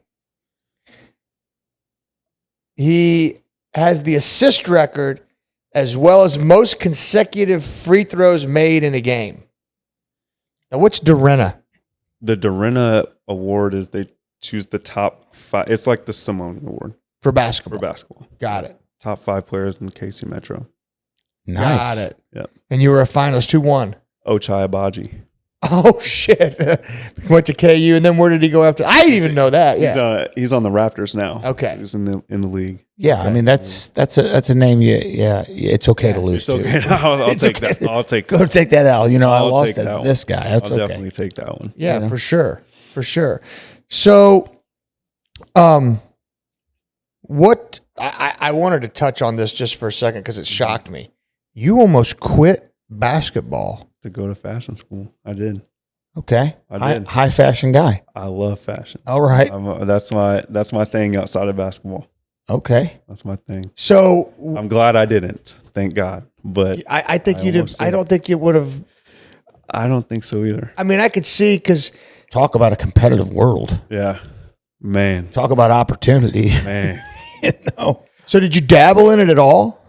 He has the assist record as well as most consecutive free throws made in a game. Now, what's Dorena? The Dorena Award is they choose the top 5. It's like the Simone Award For basketball. Got it. Top 5 players in KC Metro. Nice. Got it. Yep. And you were a finalist. Who won? Ochai Abaji. Oh, shit. Went to KU, and then where did he go after? I didn't even know that. Yeah. He's on the Raptors now. Okay. He's in the league. Yeah, okay. I mean that's a name. It's okay to lose. It's okay. I'll take okay. that. I'll take. Go take that out. You know, I I'll lost take that this guy. That's I'll okay. definitely take that one. Yeah, You know? for sure. So, what I wanted to touch on this just for a second because it shocked me. You almost quit basketball To go to fashion school, I did. Okay, I did. High fashion guy. I love fashion. All right. That's my thing outside of basketball. Okay. That's my thing. So I'm glad I didn't. Thank God. But I think you did. almost I did. don't think you would have. I don't think so either. I mean, I could see because Talk about a competitive world. Yeah, man. Talk about opportunity. Man. You know? So did you dabble in it at all?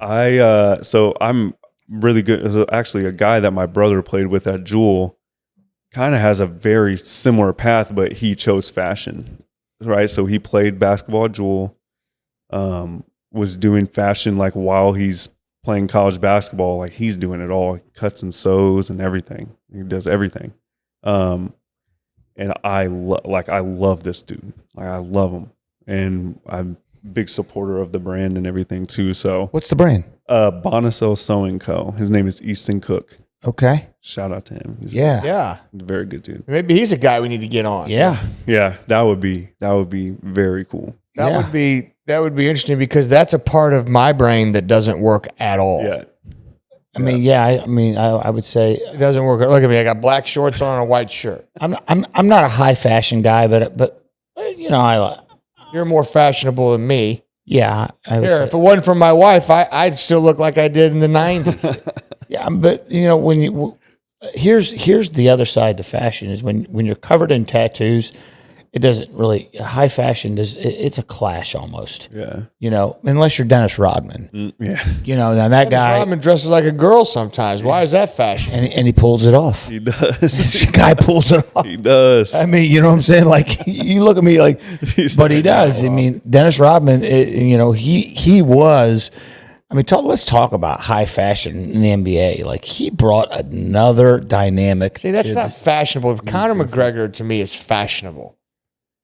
So I'm really good. Actually, a guy that my brother played with at Jewel kind of has a very similar path, but he chose fashion, right? So he played basketball at Jewel, was doing fashion like while he's playing college basketball, like he's doing it all, cuts and sews and everything. He does everything. And I love this dude. Like I love him, and I'm a big supporter of the brand and everything too. So What's the brand? Bonacel Sewing Co. His name is Easton Cook. Okay. Shout out to him. He's Yeah. Yeah. a very good dude. Maybe he's a guy we need to get on. Yeah. Yeah, that would be very cool. That Yeah. would be interesting because that's a part of my brain that doesn't work at all. Yeah. I mean, I would say It doesn't work. Look at me. I got black shorts on and a white shirt. I'm not a high fashion guy, but you know, You're more fashionable than me. yeah. I would Here, say- if it wasn't for my wife, I'd still look like I did in the 90s. Yeah, but you know here's the other side to fashion is when you're covered in tattoos, it doesn't really high fashion it's a clash almost. Yeah. You know, unless you're Dennis Rodman. Yeah. You know, now that guy Rodman dresses like a girl sometimes. Why is that fashion? and he pulls it off. He does. This guy pulls it off. He does. I mean, you know what I'm saying? Like you look at me like, but he does. I mean, Dennis Rodman. You know, he was. I mean, let's talk about high fashion in the NBA. Like he brought another dynamic. See, that's not fashionable. Conor McGregor to me is fashionable.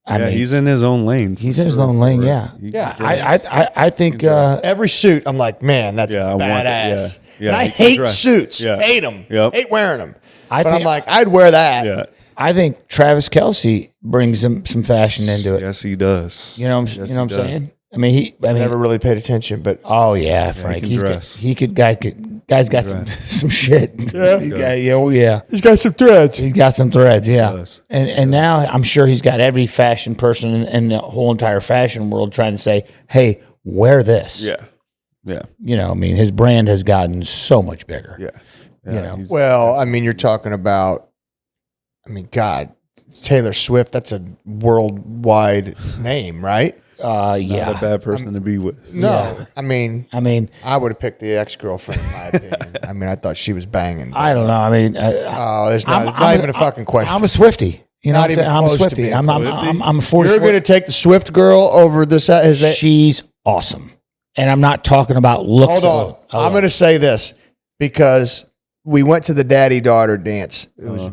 I mean, he's in his own lane. he's in his own lane. Yeah, He Yeah, can dress. I think. Every suit, I'm like, man, that's Yeah, I want it. badass. Yeah. Yeah, And I he can hate dress. suits. Yeah. Hate them. Yep. Hate wearing them. I But think I'm like, I'd wear that. Yeah. I think Travis Kelce brings some fashion into it. Yes, he does. You know what Yes, I'm he does. saying? I mean, Never really paid attention, but Oh yeah, Frank. can He's got, dress. guy's got some shit. Yeah. Oh yeah. he's got some threads. He's got some threads, yeah. does. And now I'm sure he's got every fashion person in the whole entire fashion world trying to say, "Hey, wear this." Yeah. Yeah. You know, I mean, his brand has gotten so much bigger. Yeah. You know. he's- Well, I mean, you're talking about, God, Taylor Swift, that's a worldwide name, right? not Yeah. a bad person to be with. No. Yeah. I mean, I mean, I would have picked the ex-girlfriend, in my opinion. I mean, I thought she was banging. I don't know. I mean, Oh, it's not even a fucking question. I'm a Swiftie. You know, Not what even I'm close to Swiftie. being I'm a 44. You're going to take the Swift girl over this. Is that? She's awesome, and I'm not talking about looks. Hold on. I'm going to say this because we went to the daddy-daughter dance. It was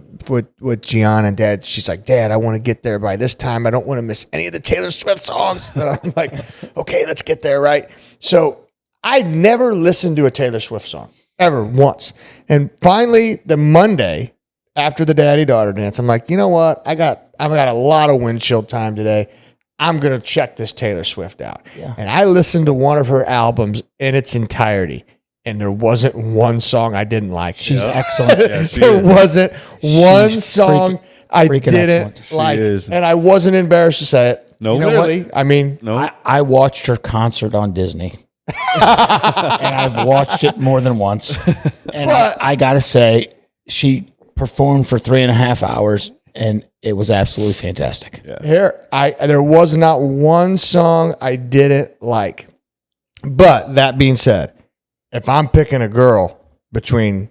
with Gianna and Dad. She's like, Dad, I want to get there by this time. I don't want to miss any of the Taylor Swift songs. And I'm like, okay, let's get there, right? So I never listened to a Taylor Swift song ever once. And finally, the Monday after the daddy-daughter dance, I'm like, you know what? I've got a lot of windshield time today. I'm going to check this Taylor Swift out. Yeah. And I listened to one of her albums in its entirety. And there wasn't one song I didn't like. She's excellent. There wasn't one song I didn't excellent. like. is. And I wasn't embarrassed to say it. Nope. Really. I mean, No, I watched her concert on Disney. And I've watched it more than once. And I got to say, she performed for 3.5 hours, and it was absolutely fantastic. here, there was not one song I didn't like. But that being said, if I'm picking a girl between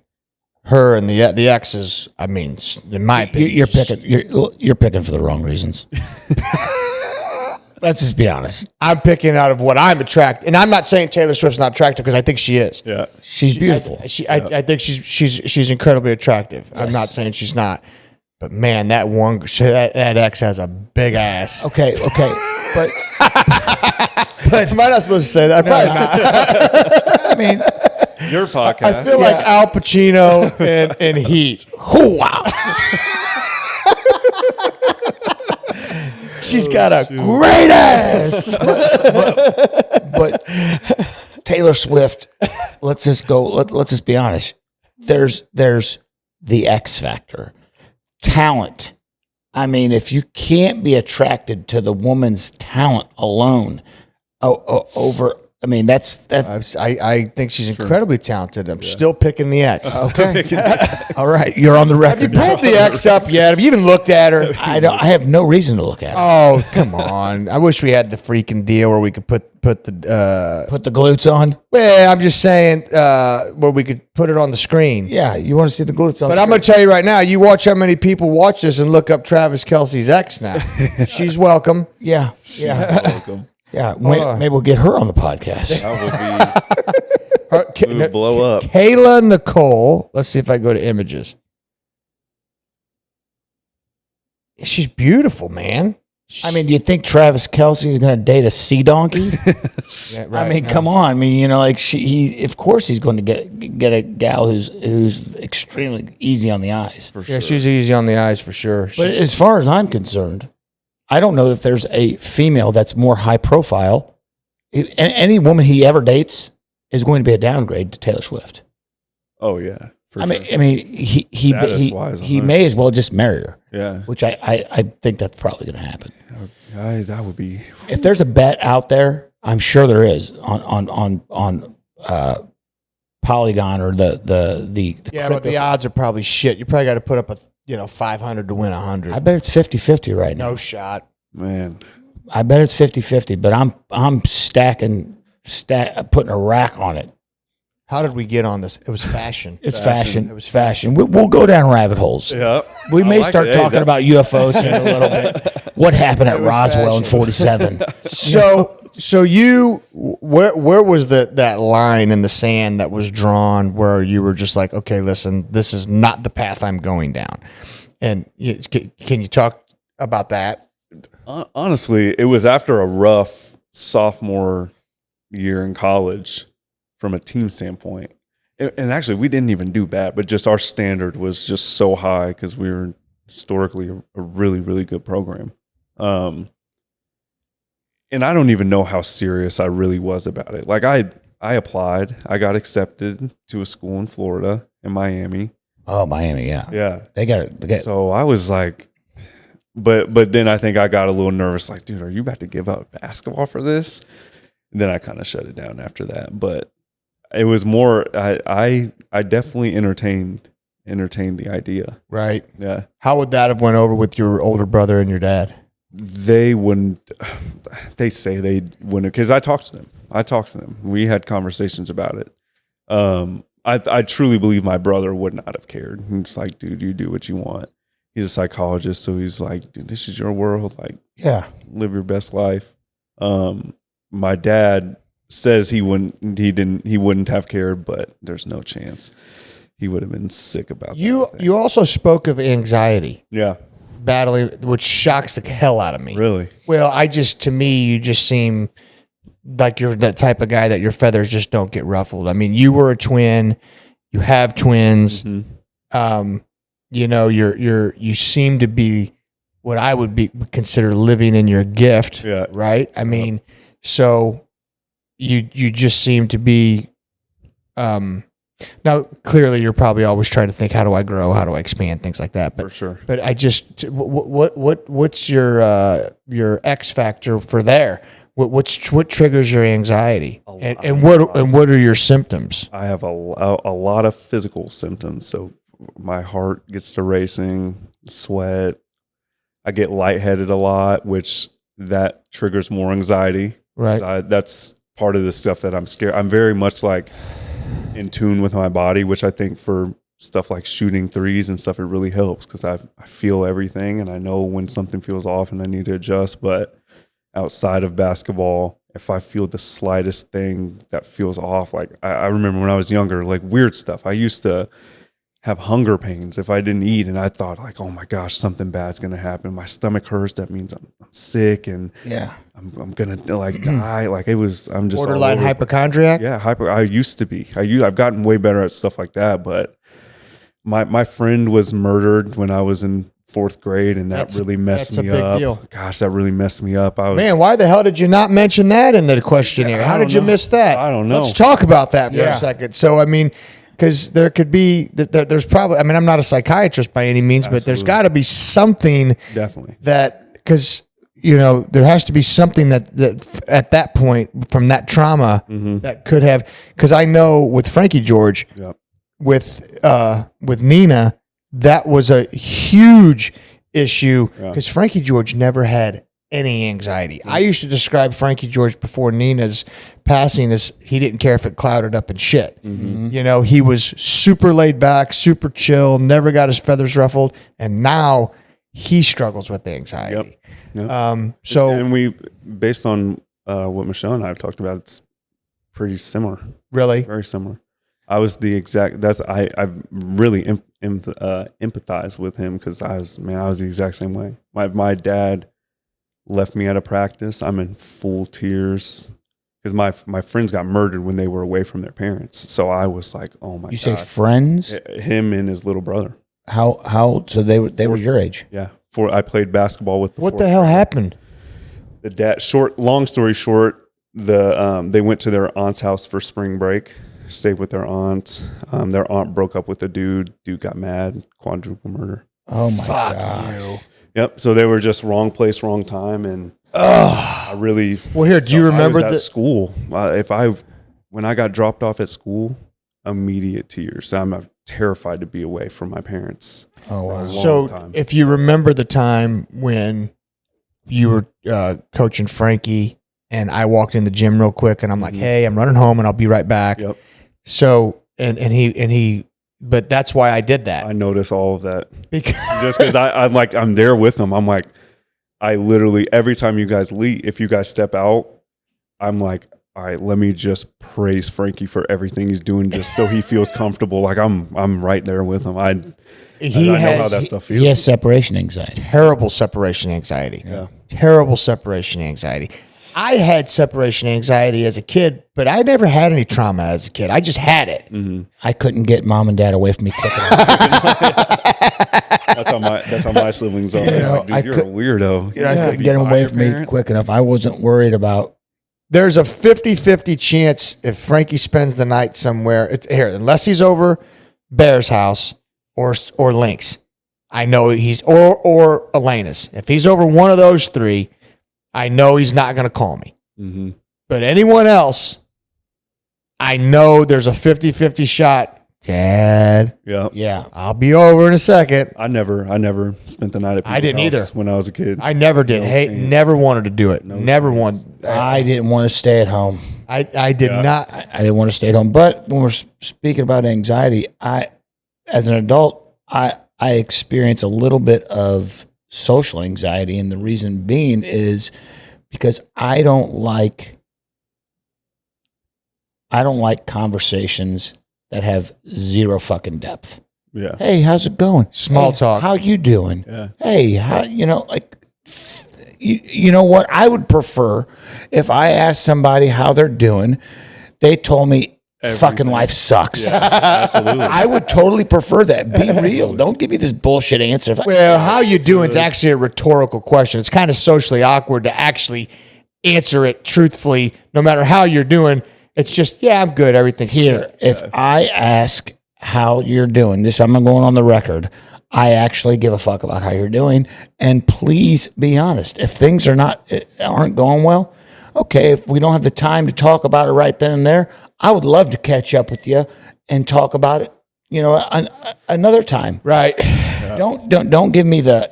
her and the exes, I mean, in my opinion, You're picking for the wrong reasons. Let's just be honest. I'm picking out of what I'm attracted, and I'm not saying Taylor Swift's not attractive because I think she is. yeah. She's beautiful. I think she's incredibly attractive. Yes. I'm not saying she's not, but man, that ex has a big ass. Okay, but Am I not supposed to say that? Probably not. I mean, Your podcast. I feel like Al Pacino in Heat. oh wow. She's got a great ass. But Taylor Swift, let's just be honest. There's the X factor. Talent. I mean, if you can't be attracted to the woman's talent alone over, I mean, that's I think she's incredibly talented. I'm still picking the ex. okay. All right, you're on the Have you record. pulled the ex up yet? Have you even looked at her? I have no reason to look at it. Oh, come on. I wish we had the freaking deal where we could put the Put the glutes on. well, I'm just saying where we could put it on the screen. Yeah, you want to see the glutes on. But I'm going to tell you right now, you watch how many people watch this and look up Travis Kelce's ex now. She's welcome. Yeah. Welcome. Yeah, maybe we'll get her on the podcast. That would be blow up. Kayla Nicole. Let's see if I go to images. She's beautiful, man. I mean, do you think Travis Kelce is going to date a sea donkey? Yeah, right. I mean, come on. I mean, you know, like of course, he's going to get a gal who's extremely easy on the eyes. For sure. Yeah, she's easy on the eyes for sure. But as far as I'm concerned, I don't know that there's a female that's more high profile. Any woman he ever dates is going to be a downgrade to Taylor Swift. Oh yeah. I mean, he may as well just marry her. Yeah. Which I think that's probably going to happen. That would be. If there's a bet out there, I'm sure there is on Polygon or the yeah, but the odds are probably shit. You probably got to put up 500 to win 100. I bet it's 50-50 right now. No shot. Man. I bet it's 50-50, but I'm putting a rack on it. How did we get on this? It was fashion. It's fashion. It was fashion. We'll go down rabbit holes. Yeah. We may start talking about UFOs here in a little bit. What happened at Roswell in 47? So you, where was that line in the sand that was drawn where you were just like, okay, listen, this is not the path I'm going down? And can you talk about that? Honestly, it was after a rough sophomore year in college from a team standpoint. And actually, we didn't even do bad, but just our standard was just so high because we were historically a really, really good program. And I don't even know how serious I really was about it. Like I applied, I got accepted to a school in Florida, in Miami. Oh, Miami, yeah. Yeah. They got it. So I was like, but then I think I got a little nervous, like, dude, are you about to give up basketball for this? And then I kind of shut it down after that. But it was more, I definitely entertained the idea. Right. Yeah. How would that have went over with your older brother and your dad? They wouldn't, they say they wouldn't, because I talked to them. We had conversations about it. I truly believe my brother would not have cared. He's like, dude, you do what you want. he's a psychologist, so he's like, dude, this is your world. Like, Yeah. live your best life. My dad says he wouldn't have cared, but there's no chance. He would have been sick about You that. you also spoke of anxiety Yeah, battling, which shocks the hell out of me. really. Well, to me, you just seem like you're that type of guy that your feathers just don't get ruffled. I mean, you were a twin. You have twins. Mhm. You seem to be what I would consider living in your gift. Yeah. Right. I mean, so you just seem to be. Now, clearly, you're probably always trying to think, how do I grow? How do I expand? Things like that. For sure. But I just, what's your X factor for there? What triggers your anxiety? And what are your symptoms? I have a lot of physical symptoms. So my heart gets to racing, sweat. I get lightheaded a lot, which that triggers more anxiety. Right. That's part of the stuff that I'm scared. I'm very much like in tune with my body, which I think for stuff like shooting threes and stuff, it really helps because I feel everything and I know when something feels off and I need to adjust. But outside of basketball, if I feel the slightest thing that feels off, like I remember when I was younger, like weird stuff. I used to have hunger pains if I didn't eat, and I thought like, oh my gosh, something bad's gonna happen. My stomach hurts. That means I'm sick, and I'm gonna like die. Like I'm just Borderline hypochondriac. Yeah, I used to be. I've gotten way better at stuff like that, but my friend was murdered when I was in 4th grade, and that really messed me up. That's a big deal. Gosh, that really messed me up. Man, why the hell did you not mention that in the questionnaire? Yeah, How did you miss that? I don't know. Let's talk about that for a second. So, I mean, because there could be, there's probably, I mean, I'm not a psychiatrist by any means, but there's got to be something definitely that, because, there has to be something that at that point from that trauma that could have, because I know with Frankie George, with Nina, that was a huge issue because Frankie George never had any anxiety. I used to describe Frankie George before Nina's passing as he didn't care if it clouded up and shit. He was super laid back, super chill, never got his feathers ruffled, and now he struggles with anxiety. Yep. And we, based on what Michelle and I have talked about, it's pretty similar. Really? Very similar. I was the exact. I really empathize with him because I was the exact same way. My dad left me at a practice. I'm in full tears because my friends got murdered when they were away from their parents. So I was like, oh my god. You say friends? Him and his little brother. How? So they were your age? Yeah. I played basketball with. What the hell happened? The dad. Long story short, they went to their aunt's house for spring break. Stayed with their aunt. Their aunt broke up with a dude. Dude got mad. Quadruple murder. Oh my god. Yep. So they were just wrong place, wrong time, and I really. Well, here, do you remember at school? When I got dropped off at school, immediate tears. I'm terrified to be away from my parents. Oh wow. So if you remember the time when you were coaching Frankie, and I walked in the gym real quick, and I'm like, "Hey, I'm running home, and I'll be right back." Yep. So and he, but that's why I did that. I notice all of that Because just because I'm there with them. I'm like, I literally every time you guys leave, if you guys step out, I'm like, all right, let me just praise Frankie for everything he's doing, just so he feels comfortable. Like I'm right there with him. I know how that stuff feels. He has separation anxiety. Terrible separation anxiety. Yeah. Terrible separation anxiety. I had separation anxiety as a kid, but I never had any trauma as a kid. I just had it. Mm-hmm. I couldn't get mom and dad away from me quick enough. That's how my siblings are. Like, dude, you're a weirdo. I couldn't get them away from me quick enough. I wasn't worried about. There's a 50-50 chance if Frankie spends the night somewhere, unless he's over Bear's house or Link's. I know he's or Elena's. If he's over one of those three, I know he's not going to call me. Mm-hmm. But anyone else, I know there's a 50-50 shot. Dad, Yeah. I'll be over in a second. I never spent the night at people's I didn't house either when I was a kid. I never did. Never wanted to do it. Never wanted. I didn't want to stay at home. I did not. I didn't want to stay at home. But when we're speaking about anxiety, as an adult, I experience a little bit of social anxiety, and the reason being is because I don't like conversations that have zero fucking depth. Yeah. Hey, how's it going? Small Hey, talk. How you doing? Yeah. Hey, how, you know what? I would prefer if I asked somebody how they're doing, they told me fucking life sucks. Yeah, absolutely. I would totally prefer that. Be real. Don't give me this bullshit answer. Well, how you doing is actually a rhetorical question. It's kind of socially awkward to actually answer it truthfully, no matter how you're doing. It's just, yeah, I'm good. Everything's Here, if I ask how you're doing, this I'm going on the record. I actually give a fuck about how you're doing, and please be honest. If things aren't going well, okay. If we don't have the time to talk about it right then and there, I would love to catch up with you and talk about it. Another time. right. Don't give me the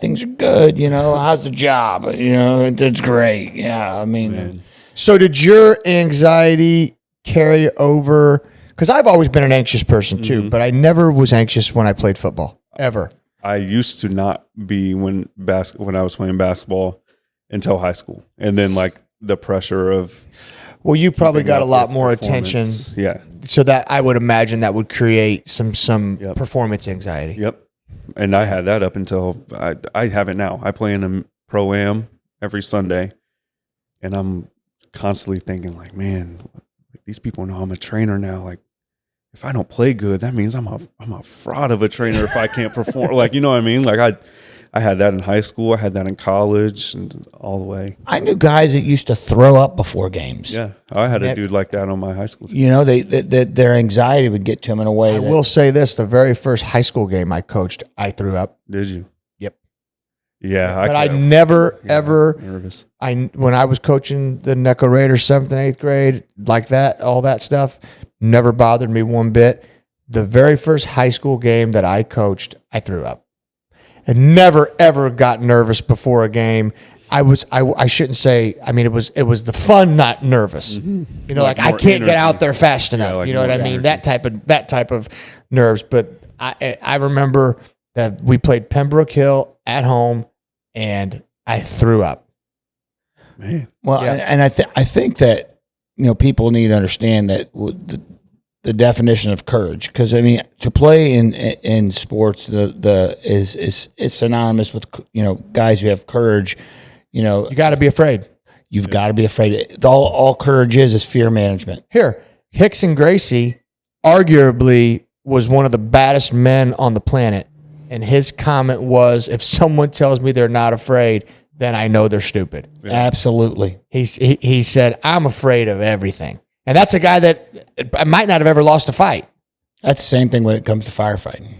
things are good. How's the job? It's great. Yeah, I mean. So did your anxiety carry over? Because I've always been an anxious person too, but I never was anxious when I played football, ever. I used to not be when I was playing basketball until high school. And then like the pressure of Well, you probably keeping got a up lot with more attention. performance. Yeah. So that I would imagine that would create some Yep. performance anxiety. Yep. And I had that up until I have it now. I play in a pro-am every Sunday, and I'm constantly thinking like, man, these people know I'm a trainer now. Like, if I don't play good, that means I'm a fraud of a trainer if I can't perform. Like, you know what I mean? Like I had that in high school. I had that in college and all the way. I knew guys that used to throw up before games. Yeah. I had a dude like that on my high school team. Their anxiety would get to them in a way. I will say this: the very first high school game I coached, I threw up. Did you? Yep. Yeah. But I could- never, yeah, ever, nervous. when I was coaching the Necco Raiders 7th and 8th grade, like that, all that stuff, never bothered me one bit. The very first high school game that I coached, I threw up. I never, ever got nervous before a game. I shouldn't say, I mean, it was the fun, not nervous. You know, like I more can't get energy. out there fast enough. like You know what I more mean? energy. That type of nerves. But I remember that we played Pembroke Hill at home and I threw up. Man. Well, Yeah. and I think that people need to understand that the definition of courage, because I mean, to play in sports, is synonymous with guys who have courage. You got to be afraid. You've got to be afraid. All courage is fear management. Here, Hickson Gracie arguably was one of the baddest men on the planet. And his comment was, if someone tells me they're not afraid, then I know they're stupid. Absolutely. He said, I'm afraid of everything. And that's a guy that might not have ever lost a fight. That's the same thing when it comes to firefighting.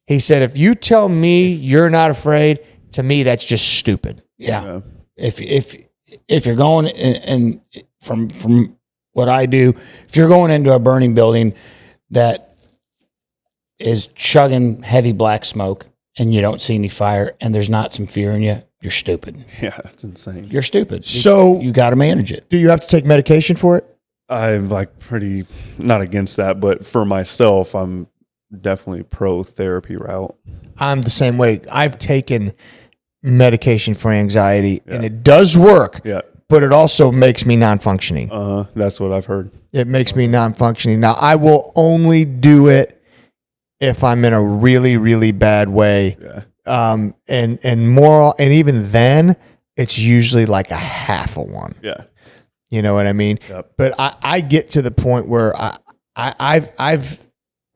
He said, if you tell me you're not afraid, to me, that's just stupid. Yeah. If you're going and from what I do, if you're going into a burning building that is chugging heavy black smoke and you don't see any fire and there's not some fear in you, you're stupid. Yeah, that's insane. You're stupid. So you got to manage it. do you have to take medication for it? I'm like pretty not against that, but for myself, I'm definitely pro therapy route. I'm the same way. I've taken medication for anxiety and it does work, Yeah. but it also makes me non-functioning. That's what I've heard. It makes me non-functioning. Now, I will only do it if I'm in a really, really bad way. Yeah. And even then, it's usually like a half a one. Yeah. You know what I mean? Yep. But I get to the point where I've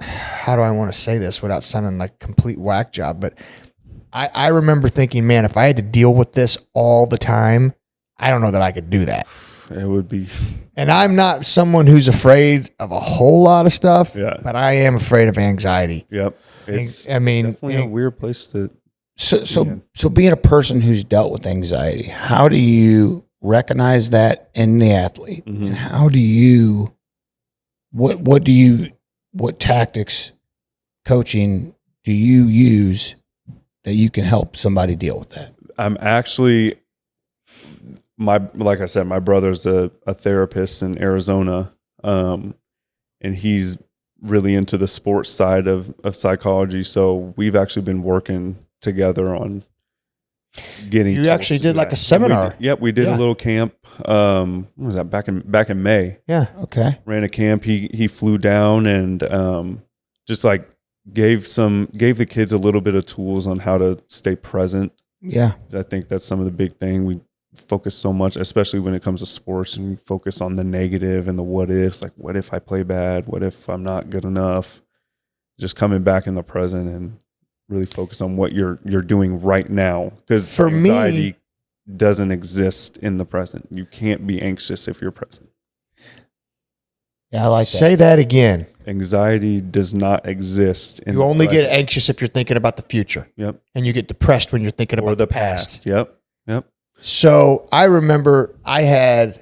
how do I want to say this without sounding like a complete whack job? But I remember thinking, man, if I had to deal with this all the time, I don't know that I could do that. It would be. And I'm not someone who's afraid of a whole lot of stuff, Yeah. but I am afraid of anxiety. Yep. It's I mean, definitely a weird place to. So being a person who's dealt with anxiety, how do you recognize that in the athlete? Mm-hmm. And how do you, what tactics, coaching do you use that you can help somebody deal with that? I'm actually like I said, my brother's a therapist in Arizona, and he's really into the sports side of psychology. So we've actually been working together on getting. You actually did like a seminar. We did a little camp. What was that, back in May? Yeah. Okay. Ran a camp. He flew down and just like gave the kids a little bit of tools on how to stay present. Yeah. I think that's some of the big thing. We focus so much, especially when it comes to sports, and we focus on the negative and the what ifs, like what if I play bad? What if I'm not good enough? Just coming back in the present and really focus on what you're doing right now. Because For anxiety me, doesn't exist in the present. You can't be anxious if you're present. Yeah, I like that. say that again. Anxiety does not exist in You the only get present. anxious if you're thinking about the future. Yep. And you get depressed when you're thinking Or about the past. Yep. So I remember I did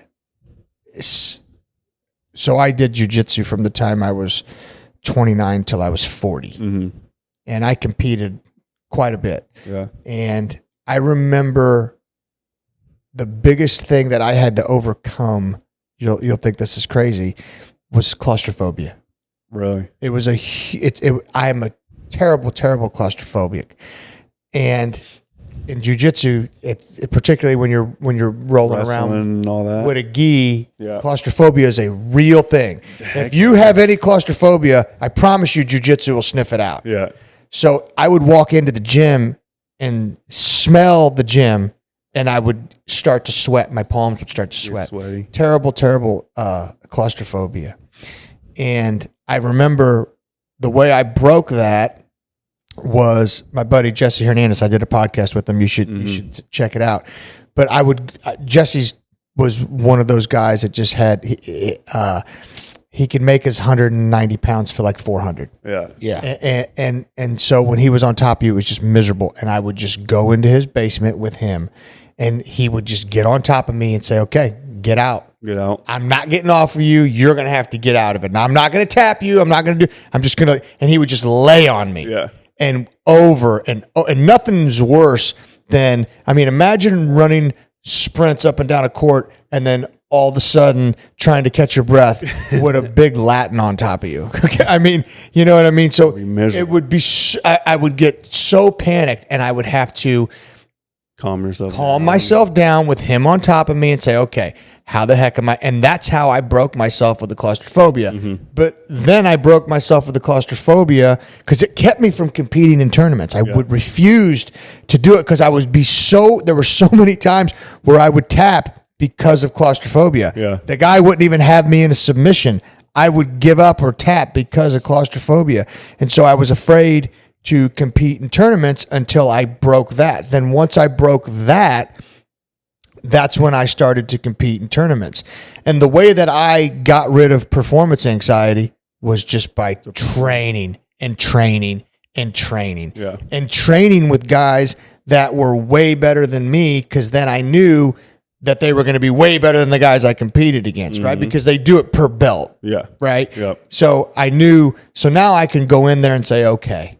jujitsu from the time I was 29 till I was 40. Mm-hmm. And I competed quite a bit. Yeah. And I remember the biggest thing that I had to overcome, you'll think this is crazy, was claustrophobia. Really? It was I am a terrible, terrible claustrophobic. And in jiu-jitsu, it particularly when you're rolling Wrestling around and all that. with a gi, Yeah. claustrophobia is a real thing. If you have any claustrophobia, I promise you jiu-jitsu will sniff it out. Yeah. So I would walk into the gym and smell the gym, and I would start to sweat. My palms would start to You're sweat. sweaty. Terrible, terrible claustrophobia. And I remember the way I broke that was my buddy Jesse Hernandez. I did a podcast with him. You should check it out. But Jesse's was one of those guys that just had he could make his 190 pounds feel like 400. Yeah. Yeah. And so when he was on top of you, it was just miserable. And I would just go into his basement with him, and he would just get on top of me and say, "Okay, get out. Get out. I'm not getting off of you. You're going to have to get out of it. Now, I'm not going to tap you. I'm just going to," and he would just lay on me. Yeah. And over and nothing's worse than, imagine running sprints up and down a court and then all of a sudden trying to catch your breath with a big Latin on top of you. Okay? You know what I mean? So it would be, I would get so panicked, and I would have to calm myself down with him on top of me and say, okay, how the heck am I? And that's how I broke myself with the claustrophobia. Mm-hmm. But then I broke myself with the claustrophobia because it kept me from competing in tournaments. I would refuse to do it because there were so many times where I would tap because of claustrophobia. Yeah. The guy wouldn't even have me in a submission. I would give up or tap because of claustrophobia. And so I was afraid to compete in tournaments until I broke that. Then once I broke that, that's when I started to compete in tournaments. And the way that I got rid of performance anxiety was just by training and training and training. Yeah. And training with guys that were way better than me, because then I knew that they were going to be way better than the guys I competed against, right? Because they do it per belt, Yeah. right? Yep. So I knew, so now I can go in there and say, okay,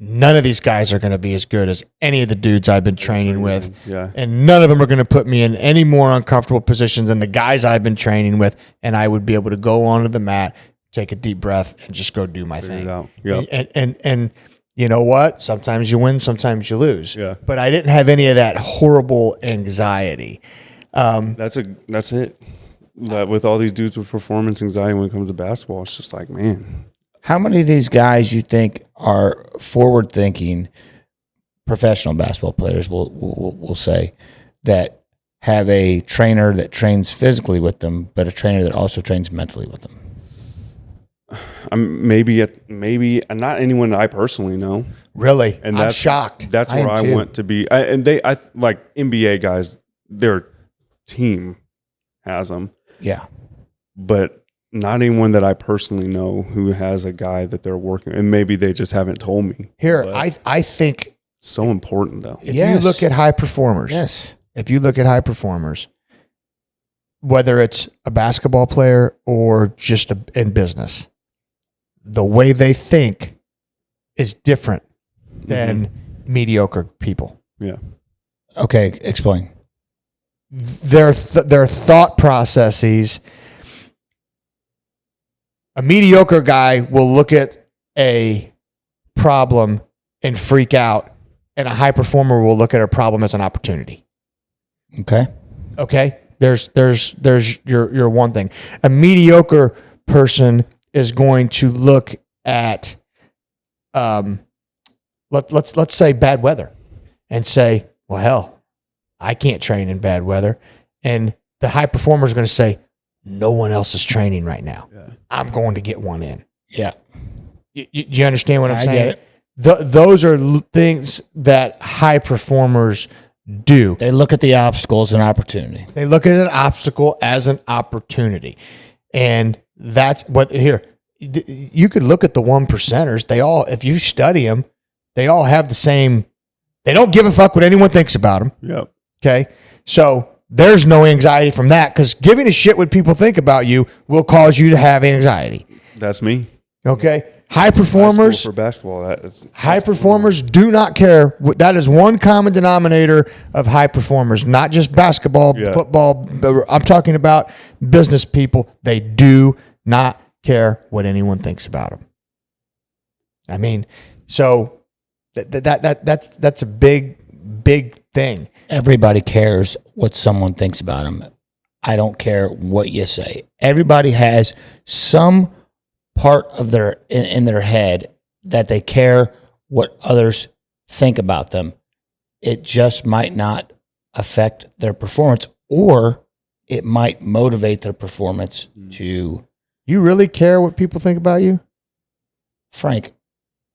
none of these guys are going to be as good as any of the dudes I've been training with. Yeah. And none of them are going to put me in any more uncomfortable positions than the guys I've been training with. And I would be able to go onto the mat, take a deep breath, and just go do my thing. It out. Yep. And you know what? Sometimes you win, sometimes you lose. Yeah. But I didn't have any of that horrible anxiety. That's it. That with all these dudes with performance anxiety when it comes to basketball, it's just like, man. How many of these guys you think are forward-thinking professional basketball players, we'll say, that have a trainer that trains physically with them, but a trainer that also trains mentally with them? Maybe not anyone that I personally know. Really? And I'm shocked. That's I where am I too. want to be. I like NBA guys. Their team has them, Yeah. but not anyone that I personally know who has a guy that they're working. And maybe they just haven't told me. Here, But I think so important though. if you look at high performers, Yes. if you look at high performers, whether it's a basketball player or just in business, the way they think is different than mediocre people. Yeah. Okay, explain. Their thought processes A mediocre guy will look at a problem and freak out, and a high performer will look at a problem as an opportunity. Okay. Okay? There's your one thing. A mediocre person is going to look at let's say bad weather and say, well, hell, I can't train in bad weather. And the high performer is going to say, no one else is training right now. Yeah. I'm going to get one in. Yeah. You understand what I'm I saying? get it. Those are things that high performers do. They look at the obstacle as an opportunity. They look at an obstacle as an opportunity. And that's what here, you could look at the 1%ers. They all, if you study them, they all have the same, they don't give a fuck what anyone thinks about them. Yep. Okay. So there's no anxiety from that, because giving a shit what people think about you will cause you to have anxiety. That's me. Okay. High performers For basketball. High performers do not care. That is one common denominator of high performers, not just basketball, football. I'm talking about business people. They do not care what anyone thinks about them. I mean, so that's a big thing. Everybody cares what someone thinks about them. I don't care what you say. Everybody has some part of their in their head that they care what others think about them. It just might not affect their performance, or it might motivate their performance to. You really care what people think about you? Frank,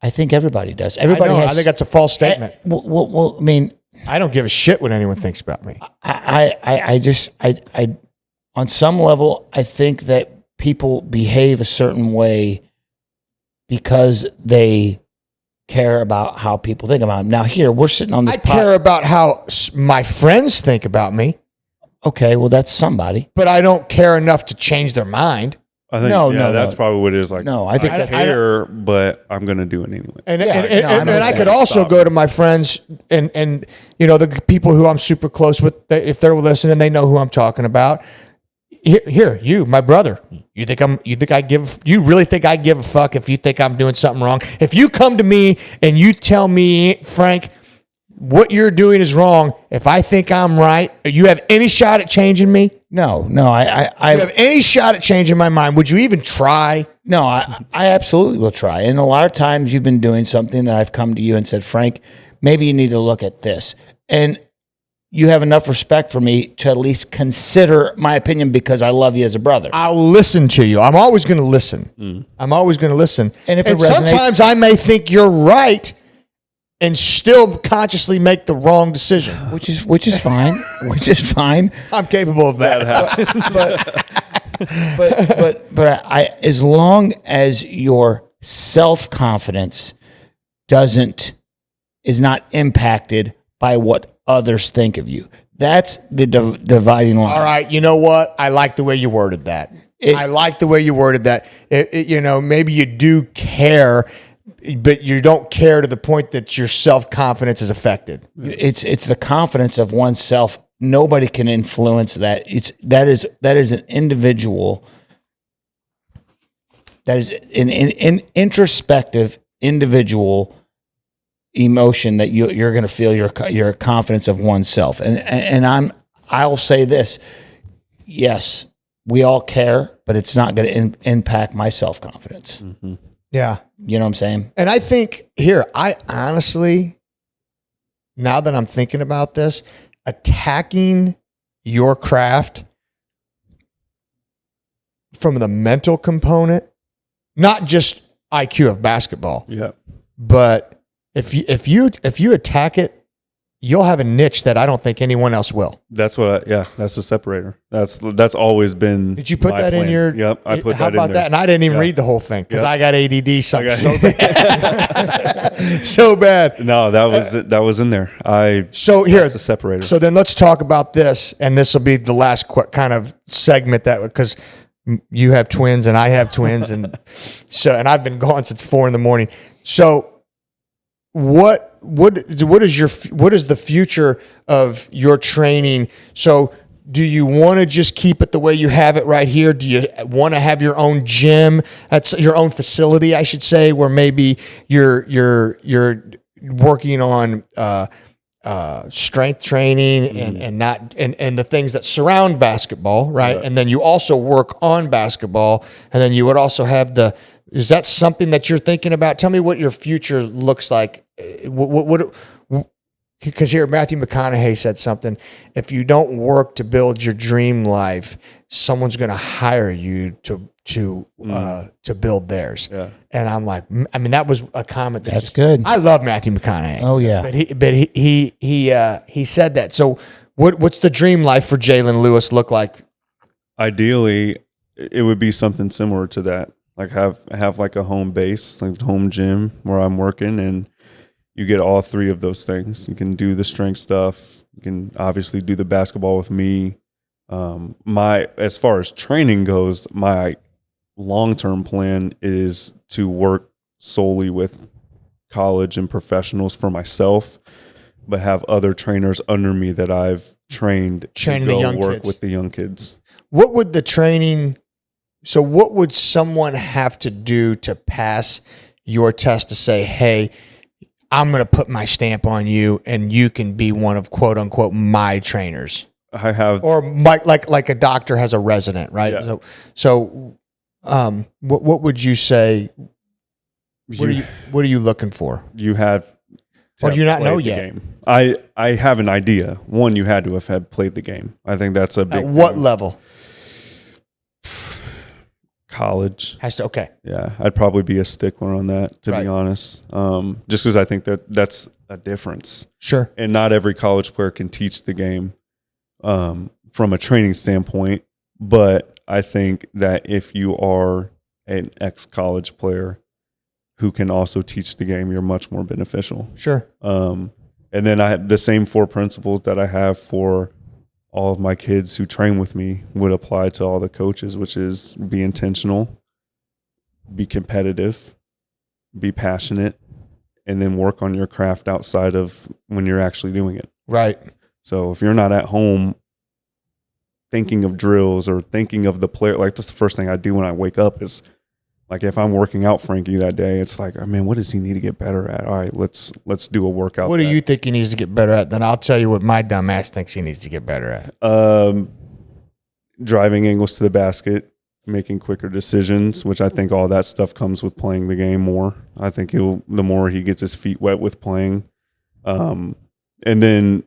I think everybody does. Everybody I has. I think that's a false statement. Well, I mean, I don't give a shit what anyone thinks about me. I just on some level, I think that people behave a certain way because they care about how people think about them. Now, here, we're sitting on this. I care about how my friends think about me. Okay, well, that's somebody. But I don't care enough to change their mind. I think, that's probably what it is. Like, no, I think I care, but I'm going to do it anyway. And I could also go to my friends and you know, the people who I'm super close with, if they're listening, they know who I'm talking about. Here, you, my brother. You really think I give a fuck if you think I'm doing something wrong? If you come to me and you tell me, Frank, what you're doing is wrong, if I think I'm right, you have any shot at changing me? No, I you have any shot at changing my mind? Would you even try? No, I absolutely will try. And a lot of times you've been doing something that I've come to you and said, Frank, maybe you need to look at this. And you have enough respect for me to at least consider my opinion because I love you as a brother. I'll listen to you. I'm always going to listen. I'm always going to listen. And if it resonates, sometimes I may think you're right and still consciously make the wrong decision, which is fine. Which is fine. I'm capable of that. But I, as long as your self-confidence is not impacted by what others think of you, that's the dividing line. All right, you know what? I like the way you worded that. You know, maybe you do care, but you don't care to the point that your self-confidence is affected. It's the confidence of oneself. Nobody can influence that. That is an individual. That is an introspective individual emotion that you're going to feel your confidence of oneself. And I'll say this. Yes, we all care, but it's not going to impact my self-confidence. Mm-hmm. Yeah. You know what I'm saying? And I think here, I honestly, now that I'm thinking about this, attacking your craft from the mental component, not just IQ of basketball, but if you attack it, you'll have a niche that I don't think anyone else will. That's that's the separator. That's always been. Did you put that plan. in your? Yep, I put how that in about there. that? And I didn't even read the whole thing because I got ADD so bad. So bad. No, that was in there. So here, that's the separator. So then let's talk about this, and this will be the last kind of segment because you have twins and I have twins, and I've been gone since 4 a.m. So what is the future of your training? So do you want to just keep it the way you have it right here? Do you want to have your own gym, that's your own facility, I should say, where maybe you're working on strength training and the things that surround basketball, right? Yeah. And then you also work on basketball, and then you would also have is that something that you're thinking about? Tell me what your future looks like. Because here Matthew McConaughey said something: if you don't work to build your dream life, someone's going to hire you to build theirs. Yeah. And I'm like, I mean, that was a comment That's good. I love Matthew McConaughey. Oh, yeah. but he said that. So what's the dream life for Jalen Lewis look like? Ideally, it would be something similar to that. Like have like a home base, like home gym where I'm working, and you get all three of those things. You can do the strength stuff. You can obviously do the basketball with me. As far as training goes, my long-term plan is to work solely with college and professionals for myself, but have other trainers under me that I've trained to the young work kids. with the young kids. What would the training? So what would someone have to do to pass your test to say, hey, I'm going to put my stamp on you and you can be one of quote unquote my trainers? I have, Or like a doctor has a resident, right? Yeah. So what would you say? What are you looking for? you have to Or do you have not know played the yet? game. I have an idea. One, you had to have had played the game. I think that's a big At what thing. level? College. Has to, okay. Yeah, I'd probably be a stickler on that, to Right. be honest. Just because I think that's a difference. Sure. And not every college player can teach the game from a training standpoint. But I think that if you are an ex-college player who can also teach the game, you're much more beneficial. Sure. And then I have the same 4 principles that I have for all of my kids who train with me would apply to all the coaches, which is be intentional, be competitive, be passionate, and then work on your craft outside of when you're actually doing it. Right. So if you're not at home thinking of drills or thinking of the player, like that's the first thing I do when I wake up is like if I'm working out Frankie that day, it's like, oh, man, what does he need to get better at? All right, let's do a workout. What do you think he needs to get better at? Then I'll tell you what my dumb ass thinks he needs to get better at. Driving angles to the basket, making quicker decisions, which I think all that stuff comes with playing the game more. I think the more he gets his feet wet with playing. And then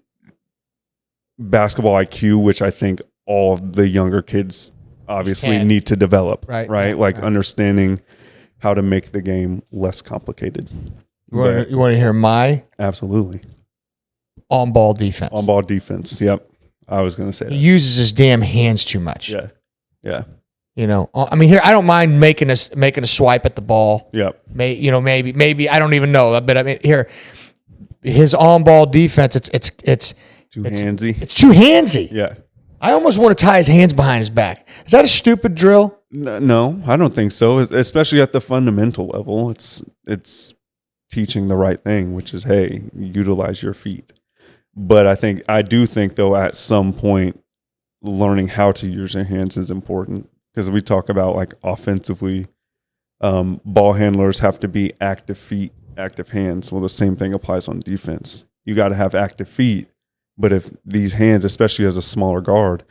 basketball IQ, which I think all of the younger kids obviously need to develop, right? Like understanding how to make the game less complicated. You want to hear my Absolutely. on-ball defense? On-ball defense. Yep. I was going to say He that. uses his damn hands too much. Yeah. Yeah. You know, I mean, here I don't mind making a swipe at the ball. Yep. Maybe I don't even know, but I mean, here his on-ball defense, it's Too handsy. It's too handsy. Yeah. I almost want to tie his hands behind his back. Is that a stupid drill? No, I don't think so. Especially at the fundamental level, it's teaching the right thing, which is, hey, utilize your feet. But I do think though, at some point, learning how to use your hands is important because we talk about like offensively, ball handlers have to be active feet, active hands. Well, the same thing applies on defense. You got to have active feet. But if these hands, especially as a smaller guard,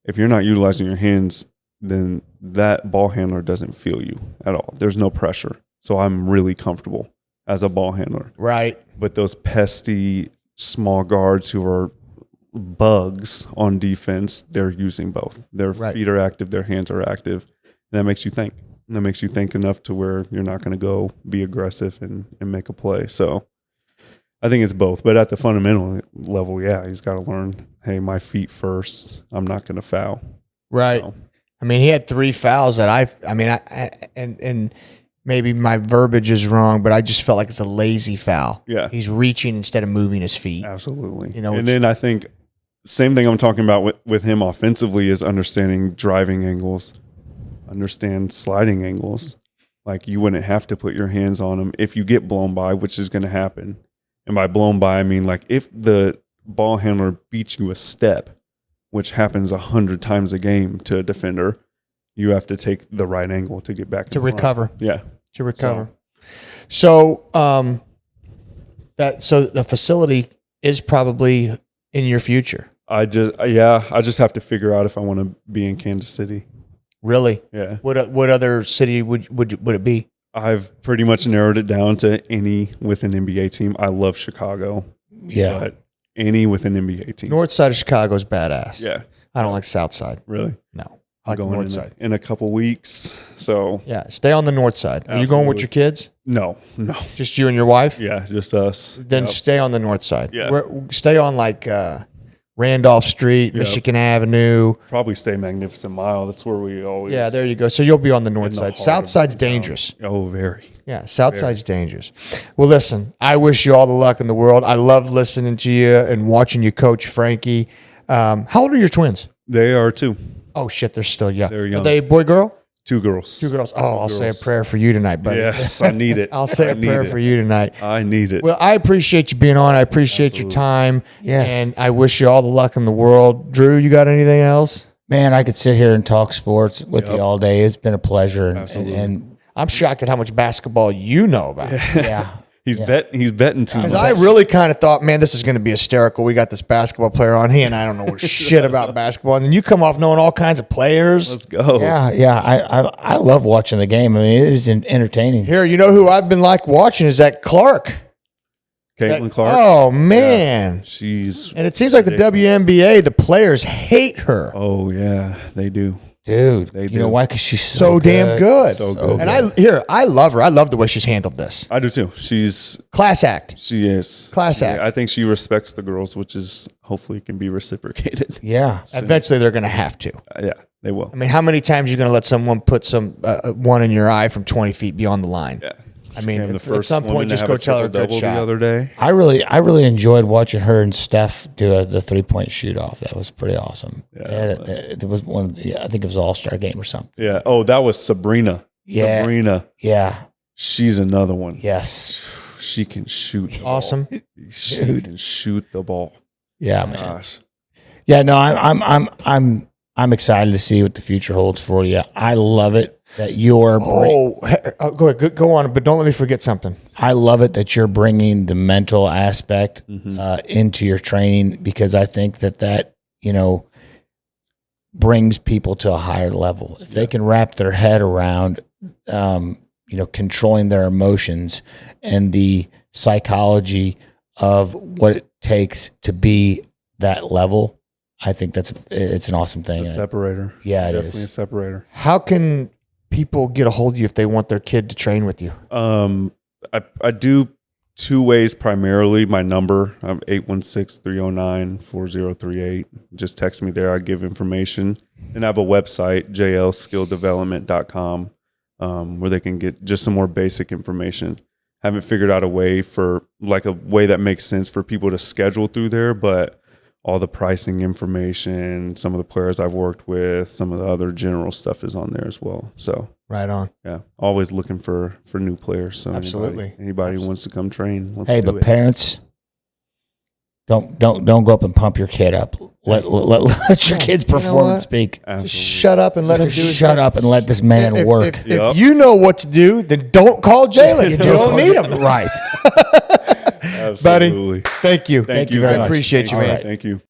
if you're not utilizing your hands, then that ball handler doesn't feel you at all. There's no pressure. So I'm really comfortable as a ball handler. Right. But those pesty small guards who are bugs on defense, they're using both. Their feet are active, their hands are active. And that makes you think. And that makes you think enough to where you're not going to go be aggressive and make a play. So I think it's both, but at the fundamental level, yeah, he's got to learn, hey, my feet first. I'm not going to foul. Right. So, I mean, he had 3 fouls that and maybe my verbiage is wrong, but I just felt like it's a lazy foul. Yeah. He's reaching instead of moving his feet. absolutely. You know, and then I think same thing I'm talking about with him offensively is understanding driving angles, understand sliding angles. Like you wouldn't have to put your hands on him if you get blown by, which is going to happen. And by blown by, I mean like if the ball handler beats you a step which happens 100 times a game to a defender, you have to take the right angle to get back To recover. Yeah. To recover. So the facility is probably in your future. I just have to figure out if I want to be in Kansas City. Really? Yeah. What other city would it be? I've pretty much narrowed it down to any with an NBA team. I love Chicago. Yeah. But any with an NBA team. North side of Chicago is badass. Yeah. I don't like South side. Really? No. I like the Going North side. in a couple weeks. So Yeah, stay on the North side. Are you going with your kids? no. Just you and your wife? Yeah, just us. Then Yep. stay on the North side. Yeah. Stay on like Randolph Street, Yep. Michigan Avenue. Probably stay Magnificent Mile. That's where we always. Yeah, there you go. So you'll be on the North in the side. heart South of side's town. dangerous. Oh, very. Yeah, South side's dangerous. Well, listen, I wish you all the luck in the world. I love listening to you and watching you coach Frankie. How old are your twins? They are too. Oh, shit, they're still young. They're young. Are they boy, girl? 2 girls. 2 girls. Oh, I'll say a girls. prayer for you tonight, buddy. Yes, I need it. I'll say I a need prayer it. for you tonight. I need it. Well, I appreciate you being on. I appreciate your time. Yes. And I wish you all the luck in the world. Drew, you got anything else? Man, I could sit here and talk sports with Yep. you all day. It's been a pleasure. Absolutely. And I'm shocked at how much basketball you know about. yeah. He's betting too much. Because I really kind of thought, man, this is going to be hysterical. We got this basketball player on here, and I don't know shit about basketball. And then you come off knowing all kinds of players. Let's go. Yeah. I love watching the game. I mean, it is entertaining. Here, you know who I've been like watching is that Clark. Caitlin Clark. Oh, man. She's. And it seems like the ridiculous. WNBA, the players hate her. Oh yeah, they do. Dude, They you know do. why? Because she's So damn good. So good. And I love her. I love the way she's handled this. I do too. She Class act. is Class act. I think she respects the girls, which is hopefully can be reciprocated. Yeah. Eventually, they're going to have to. Yeah, they will. I mean, how many times are you going to let someone put some one in your eye from 20 feet beyond the line? Yeah. I mean, Became at some point, woman to just have go a tell her good triple-double shot. the other day. I really enjoyed watching her and Steph do the 3-point shoot off. That was pretty awesome. Yeah, It was one. I think it was an All-Star game or something. Yeah. Oh, that was Sabrina. Yeah. Sabrina. Yeah. She's another one. Yes. She can shoot. the Awesome. ball. She can shoot the ball. Yeah, man. Gosh. Yeah. No, I'm excited to see what the future holds for you. I love it that you're. Go ahead. Go on, but don't let me forget something. I love it that you're bringing the mental aspect into your training, because I think that brings people to a higher level. If they can wrap their head around, controlling their emotions and the psychology of what it takes to be that level, I think it's an awesome thing. It's a separator. Yeah, it Definitely is. a separator. How can people get a hold of you if they want their kid to train with you? I do 2 ways primarily. My number, 816-309-4038. Just text me there. I give information. And I have a website, jlskilldevelopment.com, where they can get just some more basic information. Haven't figured out a way that makes sense for people to schedule through there, but all the pricing information, some of the players I've worked with, some of the other general stuff is on there as well. So Right on. yeah, always looking for new players. So Absolutely. anybody who wants to come train, let's Hey, do but it. parents, don't go up and pump your kid up. Let your kids perform what? and speak. Just Absolutely. shut up and let him do his Shut thing. up and let this man If- work. If, Yep. you know what to do, then don't call Jalen. You don't need him. Right. Buddy, Absolutely. thank you. Thank you very guys. much. Appreciate you, All man. right, thank you.